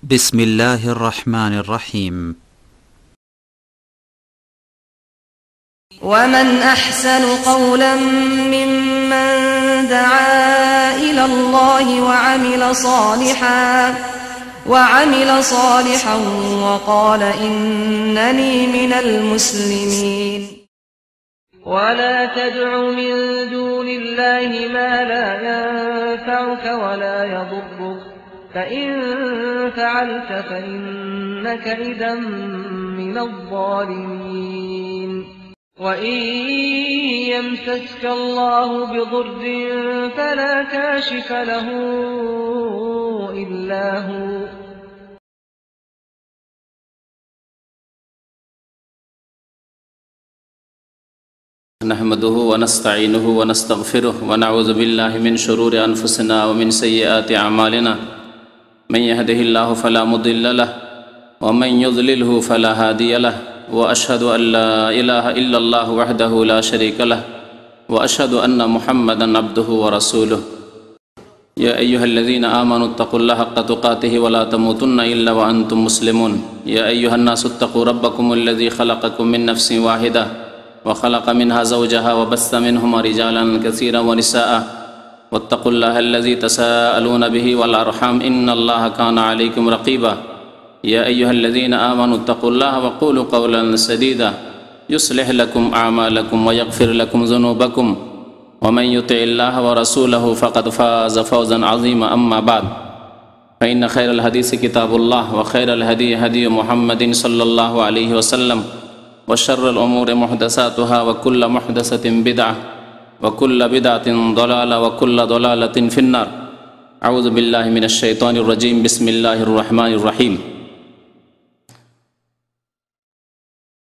بسم الله الرحمن الرحيم. ومن أحسن قولا ممن دعا إلى الله وعمل صالحا وقال إنني من المسلمين. ولا تدع من دون الله ما لا ينفعك ولا يضرك فإن فعلت فإنك إذا من الظالمين. وإن يمسسك الله بضر فلا كاشف له إلا هو نحمده ونستعينه ونستغفره ونعوذ بالله من شرور أنفسنا ومن سيئات أعمالنا من يهده الله فلا مضل له ومن يضلله فلا هادي له وأشهد أن لا إله إلا الله وحده لا شريك له وأشهد أن محمدا عبده ورسوله. يا أيها الذين آمنوا اتقوا الله حق تقاته ولا تموتن إلا وأنتم مسلمون. يا أيها الناس اتقوا ربكم الذي خلقكم من نفس واحدة وخلق منها زوجها وبث منهما رجالا كثيرا ونساء واتقوا الله الذي تساءلون به والأرحام إن الله كان عليكم رقيبا. يا أيها الذين آمنوا اتقوا الله وقولوا قولا سديدا يصلح لكم أعمالكم ويغفر لكم ذنوبكم ومن يطع الله ورسوله فقد فاز فوزا عظيما. أما بعد فإن خير الحديث كتاب الله وخير الهدي هدي محمد صلى الله عليه وسلم وشر الأمور محدثاتها وكل محدثة بدعة وكل بدعة ضلالة وكل ضلالة في النار. أعوذ بالله من الشيطان الرجيم. بسم الله الرحمن الرحيم.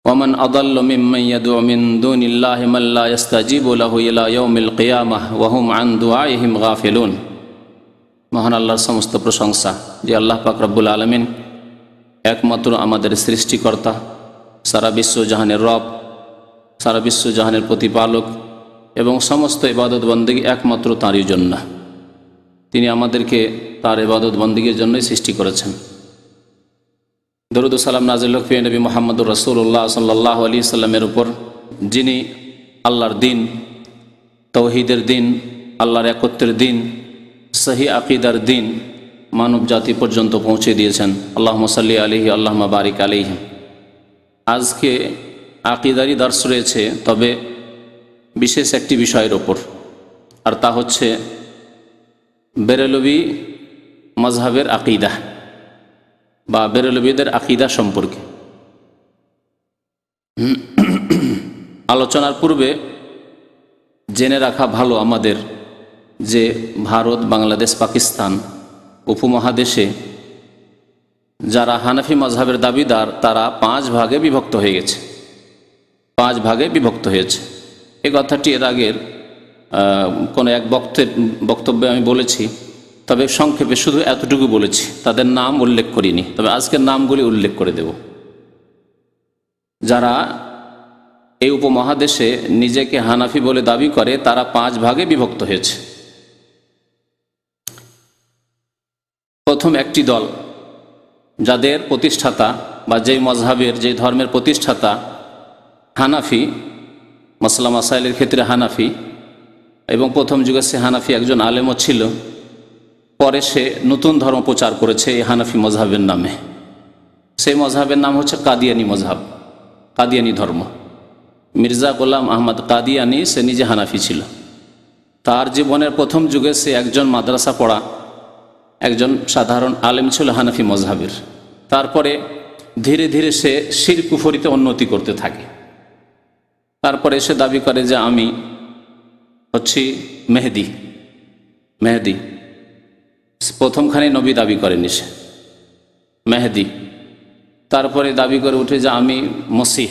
ومن أضل ممن يدعو من دون الله من لا يستجيب له إلى يوم القيامة وهم عن دعائهم غافلون. মহান আল্লাহর সমস্ত প্রশংসা যে আল্লাহ পাক রব্বুল আলামিন একমাত্র আমাদের সৃষ্টিকর্তা, সারা বিশ্বজাহানের রব, সারা বিশ্বজাহানের প্রতিপালক এবং সমস্ত ইবাদত বন্দেগী একমাত্র তাঁরই জন্য। তিনি আমাদেরকে তার ইবাদত বন্দেগীর জন্যই সৃষ্টি করেছেন। দরুদ ও সালাম নাজিল হোক নবী মুহাম্মদুর রাসূলুল্লাহ সাল্লাল্লাহু আলাইহি সাল্লামের উপর, যিনি আল্লাহর দিন, তাওহীদের দিন, আল্লাহর একত্বের দিন, সহি আকীদার দিন মানব জাতি পর্যন্ত পৌঁছে দিয়েছেন। আল্লাহুম্মা সাল্লি আলাইহি আল্লাহুম্মা বারিক আলাইহি। আজকে আকীদারি দর্স রয়েছে, তবে বিশেষ একটি বিষয়ের ওপর, আর তা হচ্ছে বেরেলভী মাজহাবের আকীদা বা বেরেলভীদের আকীদা সম্পর্কে। আলোচনার পূর্বে জেনে রাখা ভালো আমাদের যে ভারত, বাংলাদেশ, পাকিস্তান উপমহাদেশে যারা হানাফি মাজহাবের দাবিদার তারা 5 ভাগে বিভক্ত হয়ে গেছে, 5 ভাগে বিভক্ত হয়েছে। এই কথাটি এর আগের কোনো এক বক্তব্যে আমি বলেছি, তবে সংক্ষেপে শুধু এতটুকু বলেছি, তাদের নাম উল্লেখ করিনি। তবে আজকের নামগুলি উল্লেখ করে দেব। যারা এই উপমহাদেশে নিজেকে হানাফি বলে দাবি করে তারা 5 ভাগে বিভক্ত হয়েছে। প্রথম একটি দল, যাদের প্রতিষ্ঠাতা বা যেই মজহাবের, যেই ধর্মের প্রতিষ্ঠাতা হানাফি, মাসলা মাসাইলের ক্ষেত্রে হানাফি, এবং প্রথম যুগে সে হানাফি একজন আলেমও ছিল। পরে সে নতুন ধর্ম প্রচার করেছে এই হানাফি মজহাবের নামে। সেই মজহাবের নাম হচ্ছে কাদিয়ানি মজহাব, কাদিয়ানি ধর্ম। মির্জা গোলাম আহমদ কাদিয়ানি, সে নিজে হানাফি ছিল। তার জীবনের প্রথম যুগে সে একজন মাদ্রাসা পড়া একজন সাধারণ আলেম ছিল হানাফি মজহাবের। তারপরে ধীরে ধীরে সে শিরক কুফরিতে উন্নতি করতে থাকে। তারপরে সে দাবি করে যে আমি হচ্ছি মেহেদি। প্রথমখানে নবী দাবি করেনি সে, মেহেদি। তারপরে দাবি করে উঠে যে আমি মসিহ।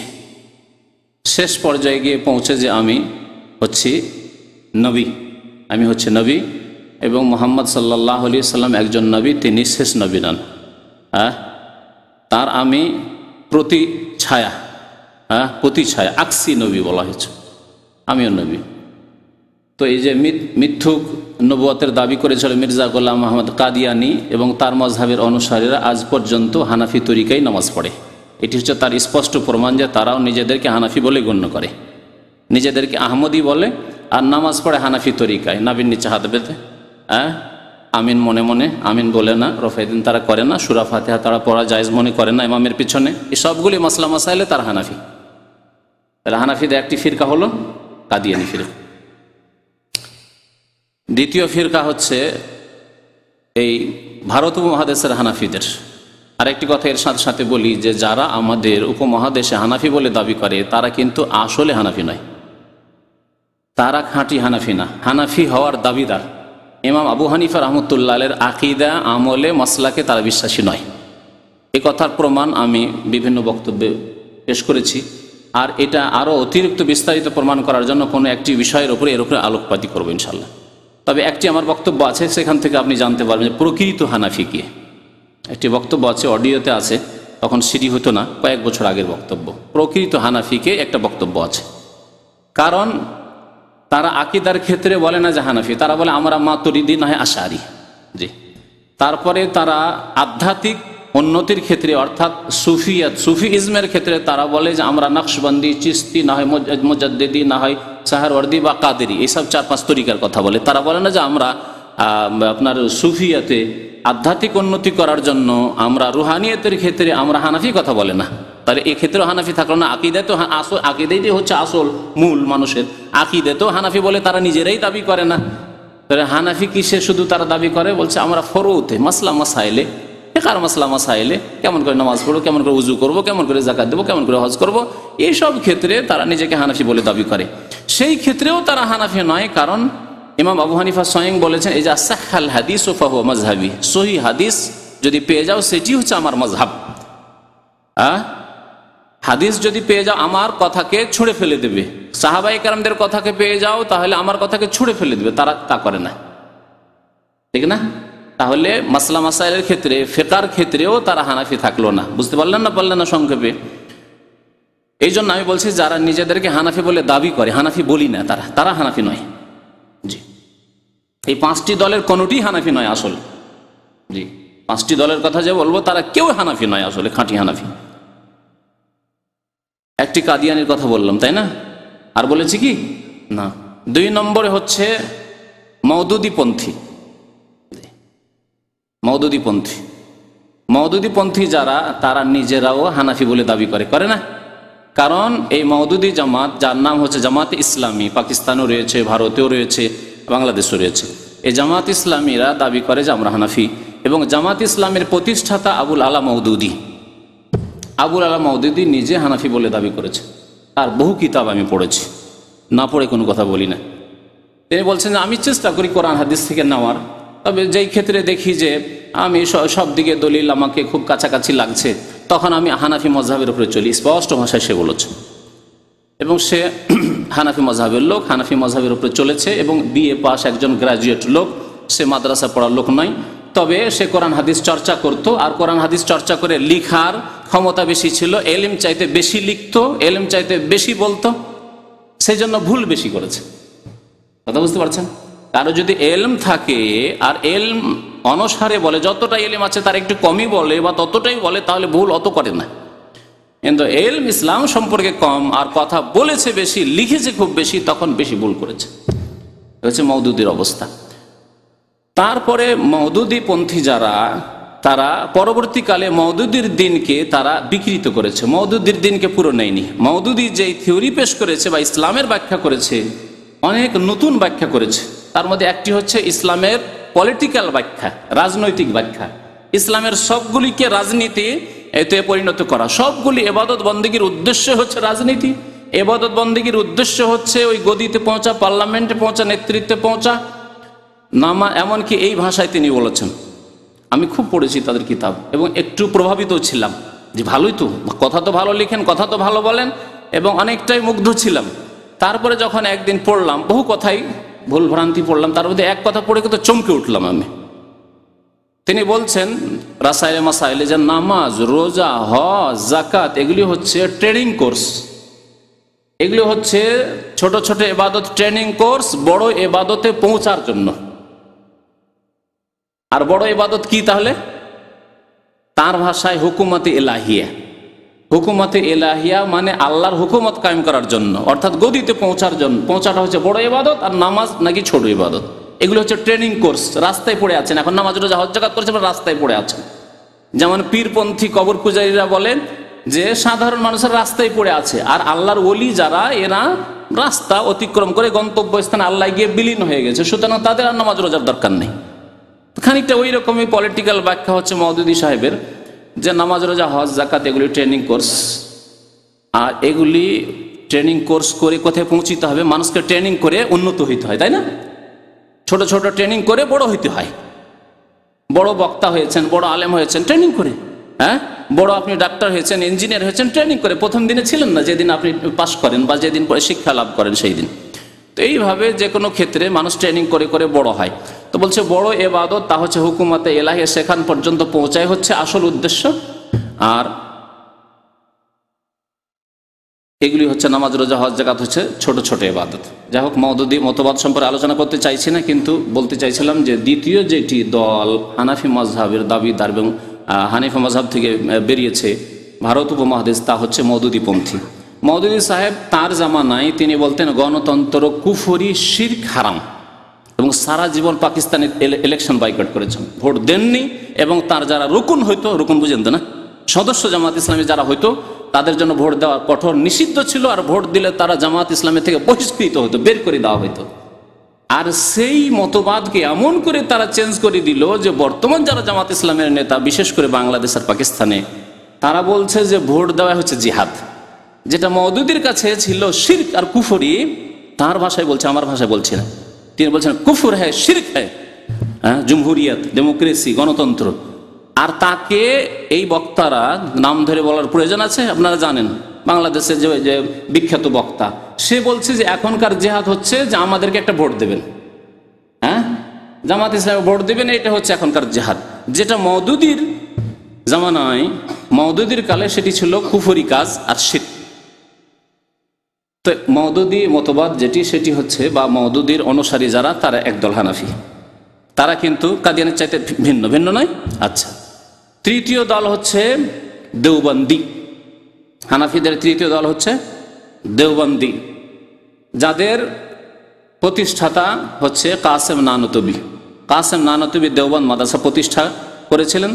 শেষ পর্যায়ে গিয়ে পৌঁছে যে আমি হচ্ছি নবী, এবং মুহাম্মদ সাল্লাল্লাহু আলাইহি সাল্লাম একজন নবী, তিনি শেষ নবী নন। তার আমি প্রতিছায়া, আকসি নবী বলা হয়েছে, আমিও নবী। তো এই যে মিথ্যুক নবুয়তের দাবি করেছিল মির্জা গোলাম আহমদ কাদিয়ানি এবং তার মজহাবের অনুসারীরা আজ পর্যন্ত হানাফি তরিকায় নামাজ পড়ে। এটি হচ্ছে তার স্পষ্ট প্রমাণ যে তারাও নিজেদেরকে হানাফি বলে গণ্য করে, নিজেদেরকে আহমদি বলে আর নামাজ পড়ে হানাফি তরিকায়। নাবির নিচে হাত বেঁধে আমিন মনে মনে আমিন বলে না, রফায়দিন তারা করে না, সূরা ফাতিহা তারা পড়া জায়েজ মনে করে না ইমামের পিছনে। এই সবগুলি মাসলা মাসাইলে তার হানাফি। তাহলে হানাফিদের একটি ফিরকা হলো কাদিয়ানি ফিরকা। দ্বিতীয় ফিরকা হচ্ছে এই ভারত উপমহাদেশের হানাফিদের। আরেকটি কথা এর সাথে সাথে বলি যে যারা আমাদের উপমহাদেশে হানাফি বলে দাবি করে তারা কিন্তু আসলে হানাফি নয়, তারা খাঁটি হানাফি না, হানাফি হওয়ার দাবিদার। ইমাম আবু হানিফা রহমতুল্লাহের আকিদা আমলে মাসলাকে তারা বিশ্বাসী নয়। এই কথার প্রমাণ আমি বিভিন্ন বক্তব্যে পেশ করেছি। আর এটা আরও অতিরিক্ত বিস্তারিত প্রমাণ করার জন্য কোনো একটি বিষয়ের উপরে এর উপরে আলোকপাতি করবো ইনশাল্লাহ। তবে একটি আমার বক্তব্য আছে, সেখান থেকে আপনি জানতে পারবেন যে প্রকৃত হানাফি কে। একটি বক্তব্য আছে, অডিওতে আছে, তখন সিডি হতো না, কয়েক বছর আগের বক্তব্য। প্রকৃত হানাফিকে একটা বক্তব্য আছে, কারণ তারা আকিদার ক্ষেত্রে বলে না যে হানাফি, তারা বলে আমরা মাতুরিদি না হয় আশারি। জি, তারপরে তারা আধ্যাত্মিক উন্নতির ক্ষেত্রে অর্থাৎ সুফিয়াত সুফিইজমের ক্ষেত্রে তারা বলে যে আমরা নকশবন্দি, চিস্তি, না হয় মুজাদ্দিদি, না হয় সাহারওয়ার্দি বা কাদেরি, এইসব 4-5 তরিকার কথা বলে। তারা বলে না যে আমরা আপনার সুফিয়াতে আধ্যাত্মিক উন্নতি করার জন্য আমরা রুহানিয়তের ক্ষেত্রে আমরা হানাফি কথা বলে না। তাহলে এক্ষেত্রেও হানাফি থাকলো না। আকিদায় তো আকিদাই হচ্ছে আসল মূল মানুষের, আকিদাতেও হানাফি বলে তারা নিজেরাই দাবি করে না। তাহলে হানাফি কিসে শুধু তারা দাবি করে? বলছে আমরা ফরউতে মাসলা মাসাইলে, একার মাসলা মাসাইলে কেমন করে নামাজ পড়বো, কেমন করে উজু করবো, কেমন করে যাকাত দেবো, কেমন করে হজ করবো, এইসব ক্ষেত্রে তারা নিজেকে হানাফি বলে দাবি করে। সেই ক্ষেত্রেও তারা হানাফি নয়, কারণ ইমাম আবু হানিফা স্বয়ং বলেছেন এই যে সাহহাল হাদিস ও ফাহুয়া মাজহাবি, সহি হাদিস যদি পেয়ে যাও সেটি হচ্ছে আমার মাজহাব। হাদিস যদি পেয়ে যাও আমার কথাকে ছুঁড়ে ফেলে দেবে, সাহাবায়ে কেরামদের কথাকে পেয়ে যাও তাহলে আমার কথাকে ছুঁড়ে ফেলে দেবে, তারা তা করে না, ঠিক না? তাহলে মাসলা মাসাইলের ক্ষেত্রে, ফিকহের ক্ষেত্রেও তারা হানাফি থাকলো না। বুঝতে পারলেন না সংক্ষেপে? এই জন্য আমি বলছি যারা নিজেদেরকে হানাফি বলে দাবি করে, হানাফি বলি না, তারা হানাফি নয়। জি, এই 5টি দলের কোনোটি হানাফি নয় আসল। জি, 5টি দলের কথা যে বলবো তারা কেউ হানাফি নয় আসলে, খাঁটি হানাফি। একটি কাদিয়ানির কথা বললাম, তাই না? আর বলেছি কি না? 2 নম্বরে হচ্ছে মওদুদীপন্থী। মওদুদীপন্থী যারা, তারা নিজেরাও হানাফি বলে দাবি করে না? কারণ এই মওদুদী জামাত, যার নাম হচ্ছে জামাতে ইসলামী, পাকিস্তানেও রয়েছে, ভারতেও রয়েছে, বাংলাদেশেও রয়েছে, এই জামাত ইসলামীরা দাবি করে যে আমরা হানাফি। এবং জামাত ইসলামের প্রতিষ্ঠাতা আবুল আলা মওদুদী নিজে হানাফি বলে দাবি করেছে। তার বহু কিতাব আমি পড়েছি, না পড়ে কোনো কথা বলি না। তিনি বলছেন যে আমি চেষ্টা করি কোরআন হাদিস থেকে নেওয়ার, তবে যেই ক্ষেত্রে দেখি যে আমি সব দিকে দলিল আমাকে খুব কাছাকাছি লাগছে, তখন আমি হানাফি মজহাবের উপরে চলি। স্পষ্ট ভাষায় সে বলেছে, এবং সে হানাফি মজহাবের লোক, হানাফি মজহাবের উপরে চলেছে, এবং BA পাস একজন গ্রাজুয়েট লোক, সে মাদ্রাসা পড়ার লোক নয়। তবে সে কোরআন হাদিস চর্চা করত, আর কোরআন হাদিস চর্চা করে লিখার ক্ষমতা বেশি ছিল, এলিম চাইতে বেশি লিখতো, এলিম চাইতে বেশি বলতো, সেই জন্য ভুল বেশি করেছে। কথা বুঝতে পারছেন? কারো যদি এলম থাকে আর এলম অনুসারে বলে, যতটা এলিম আছে তার একটু কমই বলে বা ততটাই বলে, তাহলে ভুল অত করে না। কিন্তু এলম ইসলাম সম্পর্কে কম আর কথা বলেছে বেশি, লিখেছে খুব বেশি, তখন বেশি ভুল করেছে। হচ্ছে মওদুদির অবস্থা। তারপরে মওদুদীপন্থী যারা, তারা পরবর্তীকালে মওদুদির দিনকে তারা বিকৃত করেছে, মওদুদির দিনকে পুরো নেয়নি। মওদুদি যেই থিওরি পেশ করেছে বা ইসলামের ব্যাখ্যা করেছে, অনেক নতুন ব্যাখ্যা করেছে। তার মধ্যে একটি হচ্ছে ইসলামের পলিটিক্যাল ব্যাখ্যা, রাজনৈতিক ব্যাখ্যা। ইসলামের সবগুলিকে রাজনীতি এতে পরিণত করা, সবগুলি এবাদত বন্দেগীর উদ্দেশ্য হচ্ছে রাজনীতি, এবাদত বন্দেগীর উদ্দেশ্য হচ্ছে ওই গদিতে পৌঁছা, পার্লামেন্টে পৌঁছা, নেতৃত্বে পৌঁছা, নামা। এমনকি এই ভাষায় তিনি বলেছেন। আমি খুব পড়েছি তাদের কিতাব এবং একটু প্রভাবিত ছিলাম যে ভালোই তো, কথা তো ভালো লিখেন, কথা তো ভালো বলেন, এবং অনেকটাই মুগ্ধ ছিলাম। তারপরে যখন একদিন পড়লাম, বহু কথাই ভুল ভ্রান্তি পড়লাম, তার মধ্যে এক কথা পড়ে কিন্তু চমকে উঠলাম আমি। তিনি বলছেন রাসাইলে মাসাইলে যে নামাজ, রোজা, হজ, যাকাত এগুলি হচ্ছে ট্রেনিং কোর্স, এগুলি হচ্ছে ছোট ছোট ইবাদত ট্রেনিং কোর্স বড় ইবাদতে পৌঁছার জন্য। আর বড় ইবাদত কি তাহলে? তার ভাষায় হুকুমতে এলাহিয়া। হুকুমতে এলাহিয়া মানে আল্লাহর হুকুমত কায়েম করার জন্য, অর্থাৎ গদিতে পৌঁছাটা হচ্ছে বড় ইবাদত, আর নামাজ নাকি ছোট ইবাদত। এগুলো হচ্ছে ট্রেনিং কোর্স। রাস্তায় পড়ে আছেন এখন, নামাজ রোজা হজ যাকাত করছেন, রাস্তায় পড়ে আছেন। যেমন পীরপন্থী কবর পূজারীরা বলেন যে সাধারণ মানুষের রাস্তায় পড়ে আছে, আর আল্লাহর ওলি যারা, এরা রাস্তা অতিক্রম করে গন্তব্যস্থানে আল্লাহ গিয়ে বিলীন হয়ে গেছে, সুতরাং তাদের আর নামাজ রোজার দরকার নেই। খানিকটা ওই রকমই পলিটিক্যাল ব্যাখ্যা হচ্ছে মওদুদী সাহেবের, যে নামাজ রোজা হজ যাকাত এগুলি ট্রেনিং কোর্স, আর এগুলি ট্রেনিং কোর্স করে কোথায় পৌঁছিতে হবে? মানুষকে ট্রেনিং করে উন্নত হইতে হয়, তাই না? ছোট ছোট ট্রেনিং করে বড় হইতে হয়। বড় বক্তা হয়েছেন, বড় আলেম হয়েছেন ট্রেনিং করে, হ্যাঁ, বড় আপনি ডাক্তার হয়েছেন, ইঞ্জিনিয়ার হয়েছেন ট্রেনিং করে। প্রথম দিনে ছিলেন না, যেদিন আপনি পাশ করেন বা যেদিন পরে শিক্ষা লাভ করেন সেই দিন। তো এইভাবে যে কোনো ক্ষেত্রে মানুষ ট্রেনিং করে করে বড় হয়। তো বলছে বড় ইবাদত তা হচ্ছে হুকুমতে এলাহি, সেখান পর্যন্ত পৌঁছায় হচ্ছে আসল উদ্দেশ্য। আর এগুলি হচ্ছে নামাজ রোজা হজ যাকাত হচ্ছে ছোট ছোট ইবাদত। যাই হোক, মওদুদী মতবাদ সম্পর্কে আলোচনা করতে চাইছি না, কিন্তু বলতে চাইছিলাম যে দ্বিতীয় যেটি দল হানাফি মাজহাবের দাবিদার এবং হানিফা মাজহাব থেকে বেরিয়েছে ভারত উপমহাদেশ, তা হচ্ছে মওদুদীপন্থী। মওদুদী সাহেব তার জামানায় তিনি বলতেন গণতন্ত্র কুফরি, শিরক, হারাম, এবং সারা জীবন পাকিস্তানের ইলেকশন বয়কট করেছেন, ভোট দেননি। এবং তার যারা রুকুন হইতো, রুকুন বুঝেন তো না, সদস্য জামাত ইসলামী যারা হইতো তাদের জন্য ভোট দেওয়া কঠোর নিষিদ্ধ ছিল, আর ভোট দিলে তারা জামাত ইসলামী থেকে বহিষ্কৃত হতো, বের করে দেওয়া হইতো। আর সেই মতবাদকে এমন করে তারা চেঞ্জ করে দিল যে বর্তমান যারা জামাত ইসলামের নেতা, বিশেষ করে বাংলাদেশ আর পাকিস্তানে, তারা বলছে যে ভোট দেওয়া হচ্ছে জিহাদ। যেটা মওদুদীর কাছে ছিল শিরক আর কুফরি, তার ভাষায় বলছে, আমার ভাষায় বলছি না, তিনি বলছেন কুফর হ্যায়, শিরক হ্যায়, জমহুরিয়ত, ডেমোক্রেসি, গণতন্ত্র। আর তাকে এই বক্তারা নাম ধরে বলার প্রয়োজন আছে? আপনারা জানেন বাংলাদেশের যে বিখ্যাত বক্তা, সে বলছে যে এখনকার জিহাদ হচ্ছে যে আমাদেরকে একটা ভোট দেবেন, হ্যাঁ, জামাত ইসলামে ভোট দেবেন, এটা হচ্ছে এখনকার জিহাদ। যেটা মওদুদীর জামানায়, মওদুদীর কালে সেটি ছিল কুফরি কাজ আর শিরক। তো মওদুদী মতবাদ যেটি, সেটি হচ্ছে, বা মওদুদীর অনুসারী যারা, তারা একদল হানাফি, তারা কিন্তু কাদিয়ানের চাইতে ভিন্ন, ভিন্ন নয়। আচ্ছা, তৃতীয় দল হচ্ছে দেওবন্দি। হানাফিদের তৃতীয় দল হচ্ছে দেওবন্দি, যাদের প্রতিষ্ঠাতা হচ্ছে কাসেম নানতবী। কাসেম নানতবী দেওবন্দ মাদ্রাসা প্রতিষ্ঠা করেছিলেন,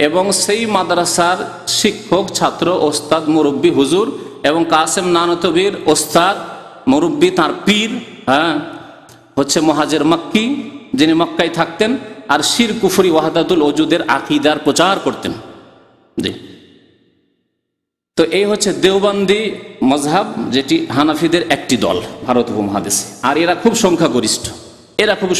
এবং সেই মাদ্রাসার শিক্ষক, ছাত্র, ওস্তাদ, মুরব্বী হুজুর, এবং কাসেম নানতবীর ওস্তাদ, মুরব্বী, তার পীর, হ্যাঁ, হচ্ছে মুহাজির মক্কি, যিনি মক্কায় থাকতেন, আর শির কুফরি ওয়াহদাতুল ওজুদের আকীদার প্রচার করতেন। জি, তো এই হচ্ছে দেওবন্দি মজহাব, যেটি হানাফিদের একটি দল ভারত উপমহাদেশে। আর এরা খুব সংখ্যাগরিষ্ঠ, এরা খুব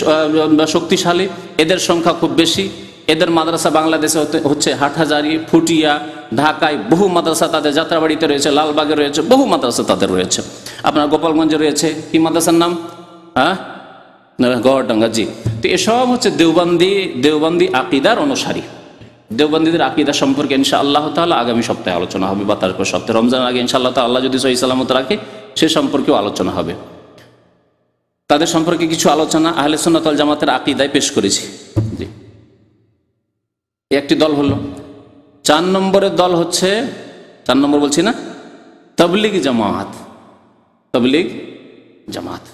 শক্তিশালী, এদের সংখ্যা খুব বেশি। এদের মাদ্রাসা বাংলাদেশে হচ্ছে হাটহাজারী, ফুটিয়া, ঢাকায় বহু মাদ্রাসা তাদের, যাত্রাবাড়িতে রয়েছে, লালবাগে রয়েছে, বহু মাদ্রাসা তাদের রয়েছে। আপনার গোপালগঞ্জে রয়েছে, কি মাদ্রাসার নাম? হ্যাঁ, গড়ডাঙ্গা। জি, তো এসব হচ্ছে দেওবন্দি আকীদার অনুসারী। দেওবন্দীদের আকীদা সম্পর্কে ইনশাআল্লাহ তাআলা আগামী সপ্তাহে আলোচনা হবে, বা তারপর সপ্তাহে, রমজানের আগে ইনশাআল্লাহ তাআলা যদি সহি সালামত রাখে, সে সম্পর্কেও আলোচনা হবে। তাদের সম্পর্কে কিছু আলোচনা আহলে সুন্নাত ওয়াল জামাতের আকীদায় পেশ করেছি। জি, একটি দল হলো। 4 নম্বরের দল হচ্ছে, 4 নম্বর বলছি না, তাবলীগ জামাত। তাবলীগ জামাত,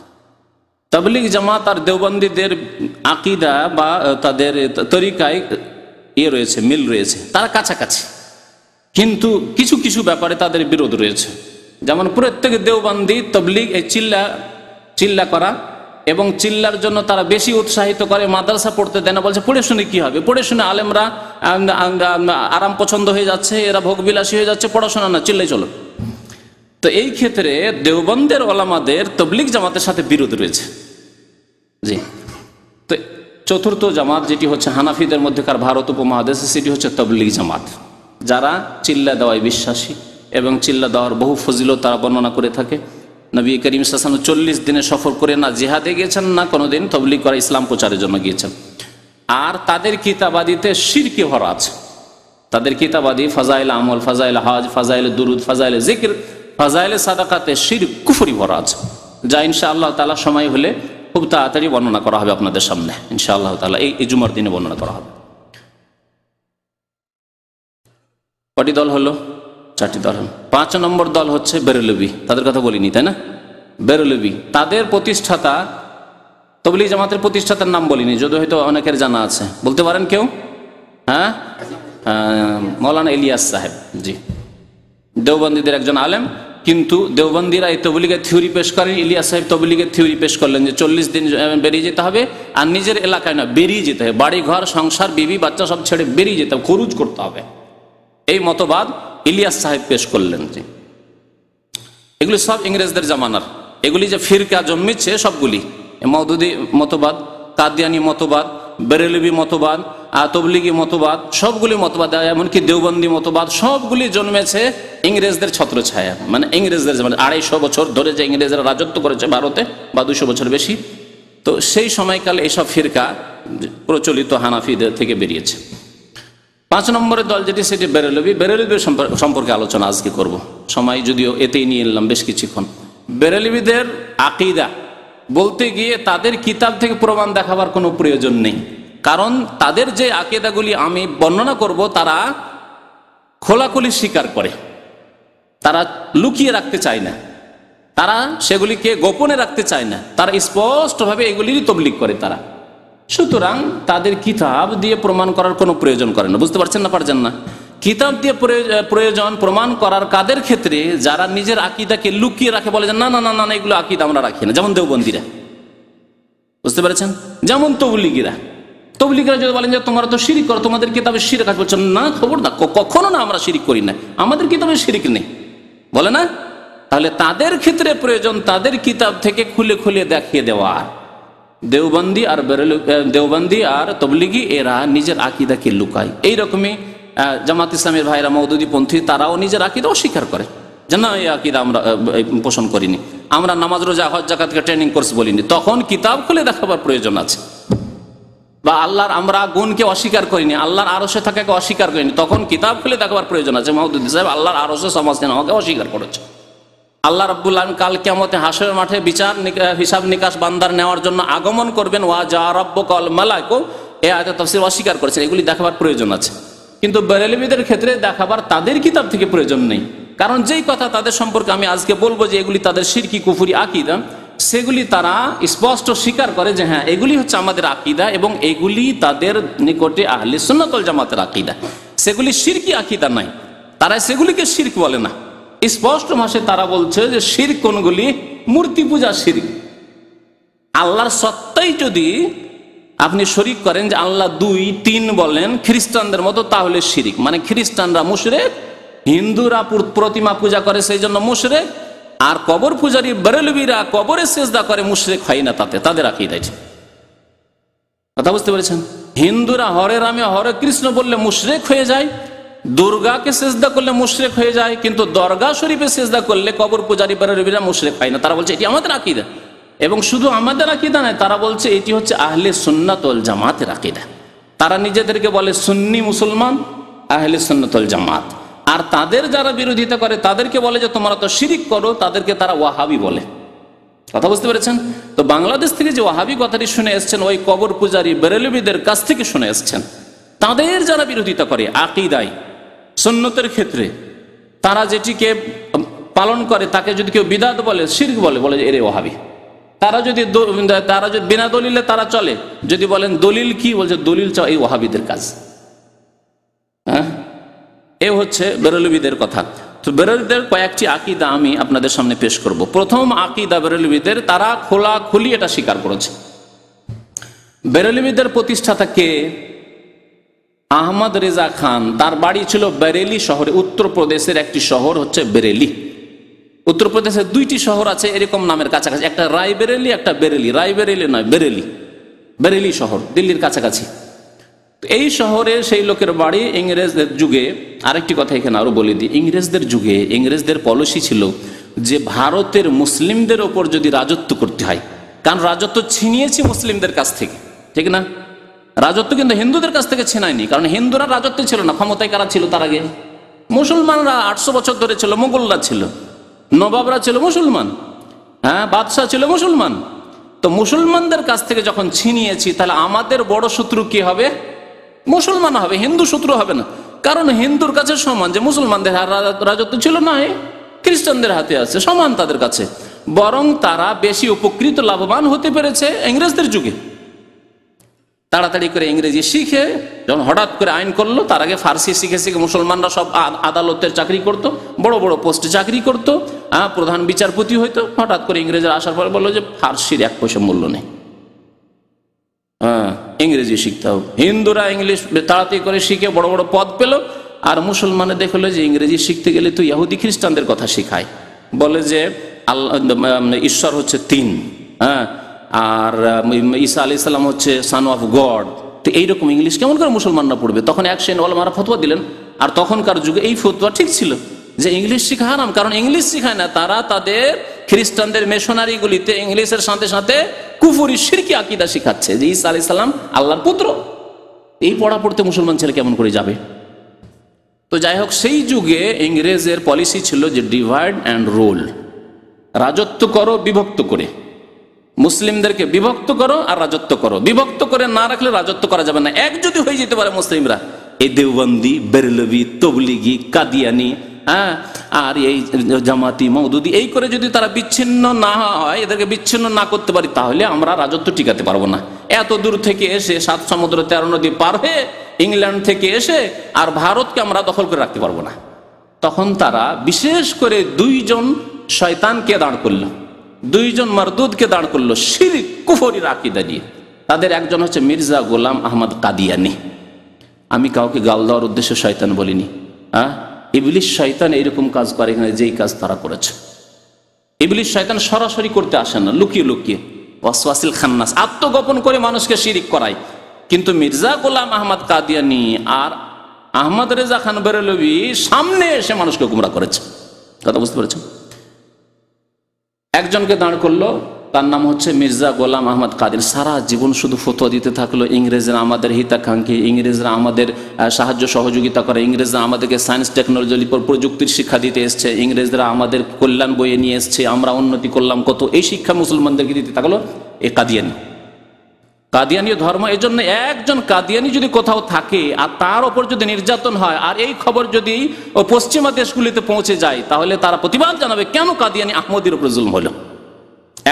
তাবলীগ জামাত আর দেওবন্দীদের আকীদা বা তাদের তরিকায় রয়েছে, মিল রয়েছে, তারা কাছাকাছি, কিন্তু কিছু কিছু ব্যাপারে তাদের বিরোধ রয়েছে। যেমন প্রত্যেক দেওবন্দি তাবলীগ এই চিল্লা করা, এবং চিল্লার জন্য তারা বেশি উৎসাহিত করে, মাদ্রাসা পড়তে দেয় না, বলছে পড়ে শুনে কি হবে, পড়ে শুনে আলেমরা আরাম পছন্দ হয়ে যাচ্ছে, এরা ভোগবিলাসী হয়ে যাচ্ছে, পড়াশোনা না, চিল্লাই চলো। তো এই ক্ষেত্রে দেওবন্দের ওলামাদের তাবলীগ জামাতের সাথে বিরোধ রয়েছে। জি, তো চতুর্থ জামাত যেটি হচ্ছে হানাফিদের মধ্যেকার ভারত উপমহাদেশে, সেটি হচ্ছে তাবলীগ জামাত, যারা চিল্লা দেওয়ায় বিশ্বাসী, এবং চিল্লা দেওয়ার বহু ফজিলত তারা বর্ণনা করে থাকে। নবী করিম সাল্লাল্লাহু আলাইহি ওয়াসাল্লাম 40 দিনে সফর করে না জিহাদে গিয়েছেন, না কোনোদিন তাবলীগ করা, ইসলাম প্রচারের জন্য গিয়েছেন। আর তাদের কিতাবাদিতে শিরকে ভরা আছে। তাদের কিতাবাদি ফাজাইল আমল, ফাজাইল হজ, ফাজাইল দুরুদ, ফাজাইল জিকির, ফাজাইল সাদাকাতে শিরক কুফরি ভরা আছে, যা ইনশাআল্লাহ তাআলা সময় হলে খুব তাড়াতাড়ি বর্ণনা করা হবে আপনাদের সামনে ইনশাআল্লাহ তাআলা। এই জুমার দিনে বর্ণনা করা হবে। কটি দল হলো? 4টি দল হলো। 5 নম্বর দল হচ্ছে বেরেলভি। তাদের কথা বলিনি, তাই না? বেরেলভি, তাদের প্রতিষ্ঠাতা, তবলিগ জামাতের প্রতিষ্ঠাতার নাম বলিনি, যদি হয়তো অনেকের জানা আছে। বলতে পারেন কেউ? হ্যাঁ, মৌলানা ইলিয়াস সাহেব। জি, দেওবন্দীদের একজন আলেম, কিন্তু দেওবন্দীরা এই তবলিগের থিওরি পেশ করেন। ইলিয়াস সাহেব তবলিগের থিওরি পেশ করলেন যে 40 দিন বেরিয়ে যেতে হবে, আর নিজের এলাকায় না, বেরিয়ে যেতে হবে, বাড়ি ঘর সংসার বিবি বাচ্চা সব ছেড়ে বেরিয়ে যেতে হবে, খরুজ করতে হবে। এই মতবাদ ইলিয়াস সাহেব পেশ করলেন। জি, এগুলি সব ইংরেজদের জামানার। এগুলি যে ফিরকা জন্মেছে সবগুলি, মওদুদি মতবাদ, কাদিয়ানি মতবাদ, বেরেলভি মতবাদ, তবলিগি মতবাদ, সবগুলি মতবাদ, এমনকি দেওবন্দি মতবাদ, সবগুলি জন্মেছে ইংরেজদের ছত্রছায়া। মানে ইংরেজদের যেমন 250 বছর ধরে যে ইংরেজরা রাজত্ব করেছে ভারতে, বা 200 বছর বেশি, তো সেই সময়কালে এইসব ফিরকা প্রচলিত হানাফিদের থেকে বেরিয়েছে। 5 নম্বরের দল যেটি, সেটি বেরেলভি। বেরেলভি সম্পর্কে আলোচনা আজকে করব, সময় যদিও এতেই নিয়ে এলাম বেশ কিছুক্ষণ। বেরেলভিদের আকীদা বলতে গিয়ে তাদের কিতাব থেকে প্রমাণ দেখাবার কোনো প্রয়োজন নেই, কারণ তাদের যে আকীদাগুলি আমি বর্ণনা করব তারা খোলাখুলি স্বীকার করে, তারা লুকিয়ে রাখতে চায় না, তারা সেগুলিকে গোপনে রাখতে চায় না, তারা স্পষ্টভাবে এগুলিরই তবলিগ করে তারা। সুতরাং তাদের কিতাব দিয়ে প্রমাণ করার কোনো প্রয়োজন করে না। বুঝতে পারছেন না? পারছেন না? কিতাব দিয়ে প্রয়োজন প্রমাণ করার কাদের ক্ষেত্রে? যারা নিজের আকীদাকে লুকিয়ে রাখে, বলে যে না না না না এগুলো আকীদা আমরা রাখি না, যেমন দেওবন্দীরা। বুঝতে পেরেছেন? যেমন তবলিগীরা যদি বলেন যে তোমরা তো শিরিক করো, তোমাদের কিতাবে শিরিক আছে, বলছেন না খবর না, কখনো না, আমরা শিরিক করি না, আমাদের কিতাবে শিরিক নেই, বলে না? তাহলে তাদের ক্ষেত্রে প্রয়োজন তাদের কিতাব থেকে খুলে খুলে দেখিয়ে দেওয়া। দেওবন্দি আর তবলিগি এরা নিজের আকীদাকে লুকায়। এইরকমই জামাত ইসলামের ভাইরা, মওদুদি পন্থী, তারাও নিজের আকীদা অস্বীকার করে যে না, এই আকীদা আমরা পোষণ করিনি, আমরা নামাজ রোজা হজ যাকাতকে ট্রেনিং কোর্স বলিনি। তখন কিতাব খুলে দেখাবার প্রয়োজন আছে। বা আল্লাহর আমরা গুণকে অস্বীকার করিনি, আল্লাহর আরশে থাকাকে অস্বীকার করিনি, তখন কিতাব খুলে দেখাবার প্রয়োজন আছে। মওদুদি সাহেব আল্লাহর আরশে সমাজকে আমাকে অস্বীকার করেছে। আল্লাহ রাব্বুল আলামিন কাল কিয়ামতে হাশরের মাঠে বিচার হিসাব নিকাশ বান্দার নেওয়ার জন্য আগমন করবেন, ওয়া জা রাব্বুকা ওয়াল মালাইকা, এই আয়াতের তাফসীর অস্বীকার করেছেন। এগুলি দেখাবার প্রয়োজন আছে, কিন্তু বেরেলভিদের ক্ষেত্রে দেখাবার তাদের কিতাব থেকে প্রয়োজন নেই। কারণ যেই কথা তাদের সম্পর্কে আমি আজকে বলবো যে এগুলি তাদের শিরকি কুফরি আকীদা, সেগুলি তারা স্পষ্ট স্বীকার করে যে হ্যাঁ এগুলি হচ্ছে আমাদের আকীদা, এবং এগুলি তাদের নিকটে আহলে সুন্নাত ওয়াল জামাতের আকীদা। সেগুলি শিরকি আকীদা নয়, তারা সেগুলিকে শিরক বলে না। স্পষ্ট ভাষায় তারা বলছে যে শিরক কোনগুলি? মূর্তি পূজা শিরক। আল্লাহর সত্তাই যদি আপনি শরীক করেন, যে আল্লাহ 2, 3 বলেন খ্রিস্টানদের মতো, তাহলে শিরক। মানে খ্রিস্টানরা মুশরিক, হিন্দুরা প্রতিমা পূজা করে সেই জন্য মুশরিক, আর কবর পূজারী বেরেলভিরা কবরে সিজদা করে, মুশরিক হয় না তাতে, তাদের আকীদা। কথা বুঝতে পেরেছেন? হিন্দুরা হরে রামে হরে কৃষ্ণ বললে মুশরিক হয়ে যায়, দুর্গাকে সিজদা করলে মুশরিক হয়ে যায়, কিন্তু দরগা শরীফে সিজদা করলে কবর পূজারী বেরেলভিরা মুশরিক হয় না। তারা বলছে এটি আমাদের আকীদা, এবং শুধু আমাদের আকীদা নয়, তারা বলছে এটি হচ্ছে আহলে সুন্নাত ওয়াল জামাতের আকীদা। তারা নিজেদেরকে বলে সুন্নি মুসলমান, আহলে সুন্নাত ওয়াল জামাত। আর তাদের যারা বিরোধিতা করে তাদেরকে বলে যে তোমরা তো শিরিক করো, তাদেরকে তারা ওয়াহাবি বলে। কথা বুঝতে পেরেছেন? তো বাংলাদেশ থেকে যে ওয়াহাবি কথাটি শুনে এসছেন, ওই কবর পূজারী বেরেলভিদের কাছ থেকে শুনে এসছেন। তাদের যারা বিরোধিতা করে আকীদায় সুন্নতের ক্ষেত্রে, তারা যেটিকে পালন করে তাকে যদি কেউ বিদআত বলে, শিরক বলে, বলে এরে ওয়াহাবি। তারা যদি বিনা দলিলে তারা চলে, যদি বলেন দলিল কি, বলছে দলিল চাও, এই ওয়াহাবিদের কাজ। হ্যাঁ, এ হচ্ছে বেরেলভিদের কথা। তো বেরেলভিদের কয়েকটি আকীদা আমি আপনাদের সামনে পেশ করব। প্রথম আকীদা বেরেলভিদের, তারা খোলাখুলি এটা স্বীকার করেছে। বেরেলভিদের প্রতিষ্ঠাতা কে? আহমদ রেজা খান। তার বাড়ি ছিল বেরেলি শহরে, উত্তরপ্রদেশের একটি শহর হচ্ছে বেরেলি। উত্তরপ্রদেশের 2টি শহর আছে এরকম নামের কাছাকাছি, একটা রায়বেরেলি, একটা বেরেলি। রায়বেরেলি নয়, বেরেলি, বেরেলি শহর দিল্লির কাছাকাছি। এই শহরে সেই লোকের বাড়ি। ইংরেজদের যুগে, আরেকটি কথা এখানে আরো বলে দিই, ইংরেজদের যুগে ইংরেজদের পলিসি ছিল যে ভারতের মুসলিমদের ওপর যদি রাজত্ব করতে হয়, কারণ রাজত্ব ছিনিয়েছে মুসলিমদের কাছ থেকে, ঠিক না? রাজত্ব কিন্তু হিন্দুদের কাছ থেকে ছিনায়নি, কারণ হিন্দুরা রাজত্ব ছিল না। ক্ষমতায় কারা ছিল তার আগে? মুসলমানরা 800 বছর ধরে ছিল, মোগলরা ছিল, নবাবরা ছিল মুসলমান, হ্যাঁ, বাদশাহ ছিল মুসলমান। তো মুসলমানদের কাছ থেকে যখন ছিনিয়েছি, তাহলে আমাদের বড় শত্রু কি হবে? মুসলমান হবে, হিন্দু শত্রু হবে না। কারণ হিন্দুর কাছে সমান, যে মুসলমানদের রাজত্ব ছিল না, খ্রিস্টানদের হাতে আছে, সমান তাদের কাছে। বরং তারা বেশি উপকৃত, লাভবান হতে পেরেছে ইংরেজদের যুগে। তাড়াতাড়ি করে ইংরেজি শিখে যখন হঠাৎ করে আইন করলো, তার আগে ফার্সি শিখে শিখে মুসলমানরা সব আদালতের চাকরি করত, বড় বড় পোস্টে চাকরি করত, প্রধান বিচারপতি হইতো। হঠাৎ করে ইংরেজরা আসার পর বললো যে ফার্সির 1 পয়সা মূল্য নেই, ইংরেজি শিখতে হবে। হিন্দুরা ইংলিশ তাড়াতাড়ি করে শিখে বড় বড় পদ পেল, আর মুসলমানে দেখলো যে ইংরেজি শিখতে গেলে তো ইহুদি খ্রিস্টানদের কথা শিখায়, বলে যে আল্লাহ ঈশ্বর হচ্ছে 3, আর ঈসা আলাইহিস সালাম হচ্ছে সান অফ গড। তো এইরকম ইংলিশ কেমন করে মুসলমানরা পড়বে? তখন এক শ্রেণী ওলামারা ফতোয়া দিলেন। আর তখনকার যুগে এই ফতোয়া ঠিক ছিল যে ইংলিশ শিখা হারাম, কারণ ইংলিশ শিখায় না, তারা তাদের খ্রিস্টানদের মিশনারিগুলিতে ইংলিশের সাথে সাথে কুফরি শিরকি আকীদা শিখাচ্ছে যে ঈসা আলাইহিস সালাম আল্লাহর পুত্র। এই পড়া পড়তে মুসলমান ছেলে কেমন করে যাবে? তো যাই হোক, সেই যুগে ইংরেজের পলিসি ছিল যে ডিভাইড অ্যান্ড রুল, রাজত্ব করো বিভক্ত করে, মুসলিমদেরকে বিভক্ত করো আর রাজত্ব করো। বিভক্ত করে না রাখলে রাজত্ব করা যাবে না। এক যদি হয়ে যেতে পারে মুসলিমরা, এই দেওবন্দি, বেরলভি, তবলিগি, কাদিয়ানি, আর এই জামাতি, মওদুদি, এই করে যদি তারা বিচ্ছিন্ন না হয়, এদেরকে বিচ্ছিন্ন না করতে পারি, তাহলে আমরা রাজত্ব টিকাতে পারবো না। এত দূর থেকে এসে 7 সমুদ্র 13 নদী পার হয়ে ইংল্যান্ড থেকে এসে আর ভারতকে আমরা দখল করে রাখতে পারবো না। তখন তারা বিশেষ করে 2 জন শয়তানকে দাঁড় করলো, 2 জন মারদুদকে দাঁড় করলো শিরক কুফরির আকীদা নিয়ে। তাদের একজন হচ্ছে মির্জা গোলাম আহমদ কাদিয়ানি। আমি কাউকে গাল দেওয়ার উদ্দেশ্যে শয়তান বলিনি, ইবলিশ শয়তান এইরকম কাজ করে এখানে, যেই কাজ তারা করেছে। ইবলিশ শয়তান সরাসরি করতে আসে না, লুকিয়ে লুকিয়ে ওয়াসওয়াসিল খান্নাস, আত্মগোপন করে মানুষকে শিরিক করায়। কিন্তু মির্জা গোলাম আহমদ কাদিয়ানি আর আহমদ রেজা খান বেরলভি সামনে এসে মানুষকে গুমরা করেছে। কথা বুঝতে পেরেছেন? একজনকে দাঁড় করলো, তার নাম হচ্ছে মির্জা গোলাম আহমদ কাদির। সারা জীবন শুধু ফতোয়া দিতে থাকলো, ইংরেজরা আমাদের হিতাকাঙ্ক্ষী, ইংরেজরা আমাদের সাহায্য সহযোগিতা করে, ইংরেজরা আমাদেরকে সায়েন্স টেকনোলজি প্রযুক্তির শিক্ষা দিতে এসছে, ইংরেজরা আমাদের কল্যাণ বয়ে নিয়ে এসছে, আমরা উন্নতি করলাম কত, এই শিক্ষা মুসলমানদেরকে দিতে থাকলো এই কাদিয়ানি। কাদিয়ানি ধর্ম, এই জন্য একজন কাদিয়ানি যদি কোথাও থাকে আর তার ওপর যদি নির্যাতন হয়, আর এই খবর যদি পশ্চিমা দেশগুলিতে পৌঁছে যায়, তাহলে তারা প্রতিবাদ জানাবে কেন কাদিয়ানি আহমদির উপর জুলুম হলো।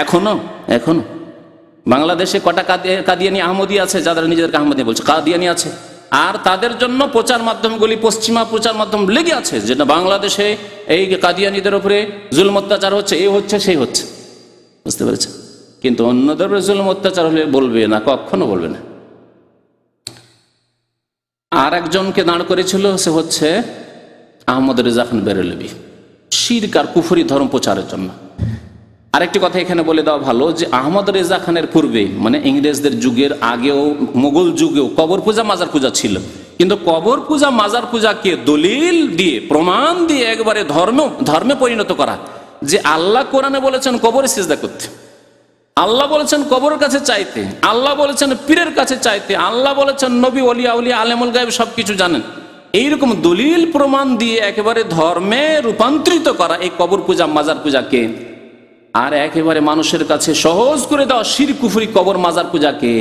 এখনো বাংলাদেশে কটা কাদিয়ানি আহমদি আছে যারা নিজেদেরকে আহমদি বলছে? কাদিয়ানি আছে। আর তাদের জন্য প্রচার মাধ্যমগুলি, পশ্চিমা প্রচার মাধ্যম লেগে আছে, যেটা বাংলাদেশে এই কাদিয়ানিদের উপরে জুলুম অত্যাচার হচ্ছে, এই হচ্ছে সেই হচ্ছে। বুঝতে পেরেছে? কিন্তু অন্যদের উপরে জুলুম অত্যাচার হলে বলবে না, কখনো বলবে না। আর একজনকে দাঁড় করেছিল, সে হচ্ছে আহমদ রেজা খান বেরলভি, শিরক আর কুফরি ধর্ম প্রচারের জন্য। আরেকটি কথা এখানে বলে দেওয়া ভালো যে আহমদ রেজা খানের পূর্বে, মানে ইংরেজদের যুগের আগেও, মোগল যুগেও কবর পূজা, মাজার পূজা ছিল। কিন্তু কবর পূজা, মাজার পূজাকে দলিল দিয়ে, প্রমাণ দিয়ে একবারে ধর্মে পরিণত করা, যে আল্লাহ কোরআনে বলেছেন কবরে সিজদা করতে, আল্লাহ বলেছেন কবরের কাছে চাইতে, আল্লাহ বলেছেন পীরের কাছে চাইতে, আল্লাহ বলেছেন নবী, ওলিয়া উলিয়া, আলেমুল গায়েব সবকিছু জানেন, এইরকম দলিল প্রমাণ দিয়ে একেবারে ধর্মে রূপান্তরিত করা এই কবর পূজা, মাজার পূজাকে, আর একেবারে মানুষের কাছে সহজ করে দেওয়া শিরক কুফরি কবর মাজার পূজাকে,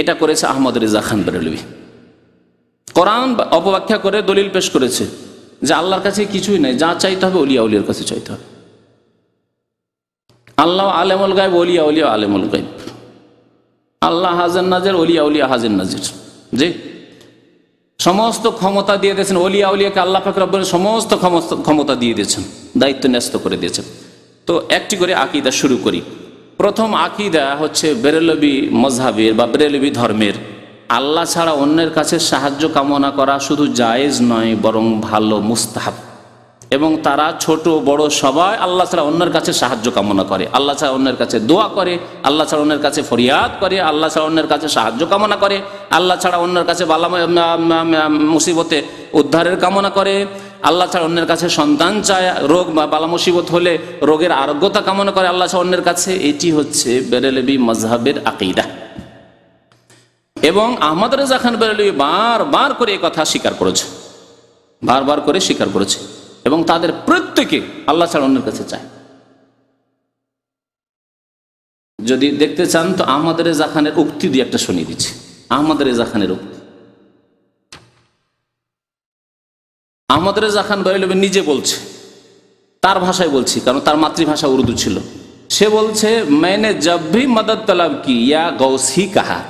এটা করেছে আহমদ রেজা খান বেরলভি। কোরআন অপব্যাখ্যা করে দলিল পেশ করেছে যে আল্লাহর কাছে কিছুই নাই, যা চাইতে হবে ওলিয়া উলিয়ার কাছে চাইতে হবে। আল্লাহ আলেমুল গায়েব, ওলিয়া উলিয়া আলেমুল গায়েব, আল্লাহ হাজির নাজির, ওলিয়া উলিয়া হাজির নাজির, যে সমস্ত ক্ষমতা দিয়ে দিয়েছেন ওলিয়া উলিয়াকে। আল্লাহ পাক রব্বুল সমস্ত ক্ষমতা দিয়ে দিয়েছেন, দায়িত্ব ন্যস্ত করে দিয়েছেন। তো একটি করে আকীদা শুরু করি। প্রথম আকীদা হচ্ছে বেরলভি মজহাবের বা বেরলভি ধর্মের, আল্লাহ ছাড়া অন্যের কাছে সাহায্য কামনা করা শুধু জায়েজ নয়, বরং ভালো, মুস্তাহাব। এবং তারা ছোট বড় সবাই আল্লাহ ছাড়া অন্যের কাছে সাহায্য কামনা করে, আল্লাহ ছাড়া অন্যের কাছে দোয়া করে, আল্লাহ ছাড়া অন্যের কাছে ফরিয়াদ করে, আল্লাহ ছাড়া অন্যের কাছে সাহায্য কামনা করে, আল্লাহ ছাড়া অন্যের কাছে বালা মুসিবতে উদ্ধারের কামনা করে, আল্লাহ ছাড়া অন্যের কাছে সন্তান চায়, রোগ বা বালা মুসিবত হলে রোগের আরোগ্যতা কামনা করে আল্লাহ ছাড়া অন্যের কাছে। এটি হচ্ছে বেরলভি মজহাবের আকীদা। এবং আহমদ রেজা খান বেরলভি বারবার করে এই কথা স্বীকার করেছে, বারবার করে স্বীকার করেছে, এবং তাদের প্রত্যেকে আল্লাহ ছাড়া অন্যের কাছে চায়। যদি দেখতে চান তো আহমদ রেজা খানের উক্তি দিয়ে একটা শুনিয়ে দিচ্ছি। আহমদ রেজা খানের উক্তি, আহমদ রেজা খান বেরেলভী নিজে বলছে, তার ভাষায় বলছি কারণ তার মাতৃভাষা উর্দু ছিল। সে বলছে, मैंने जब भी मदद तलब की या गौस ही कहा,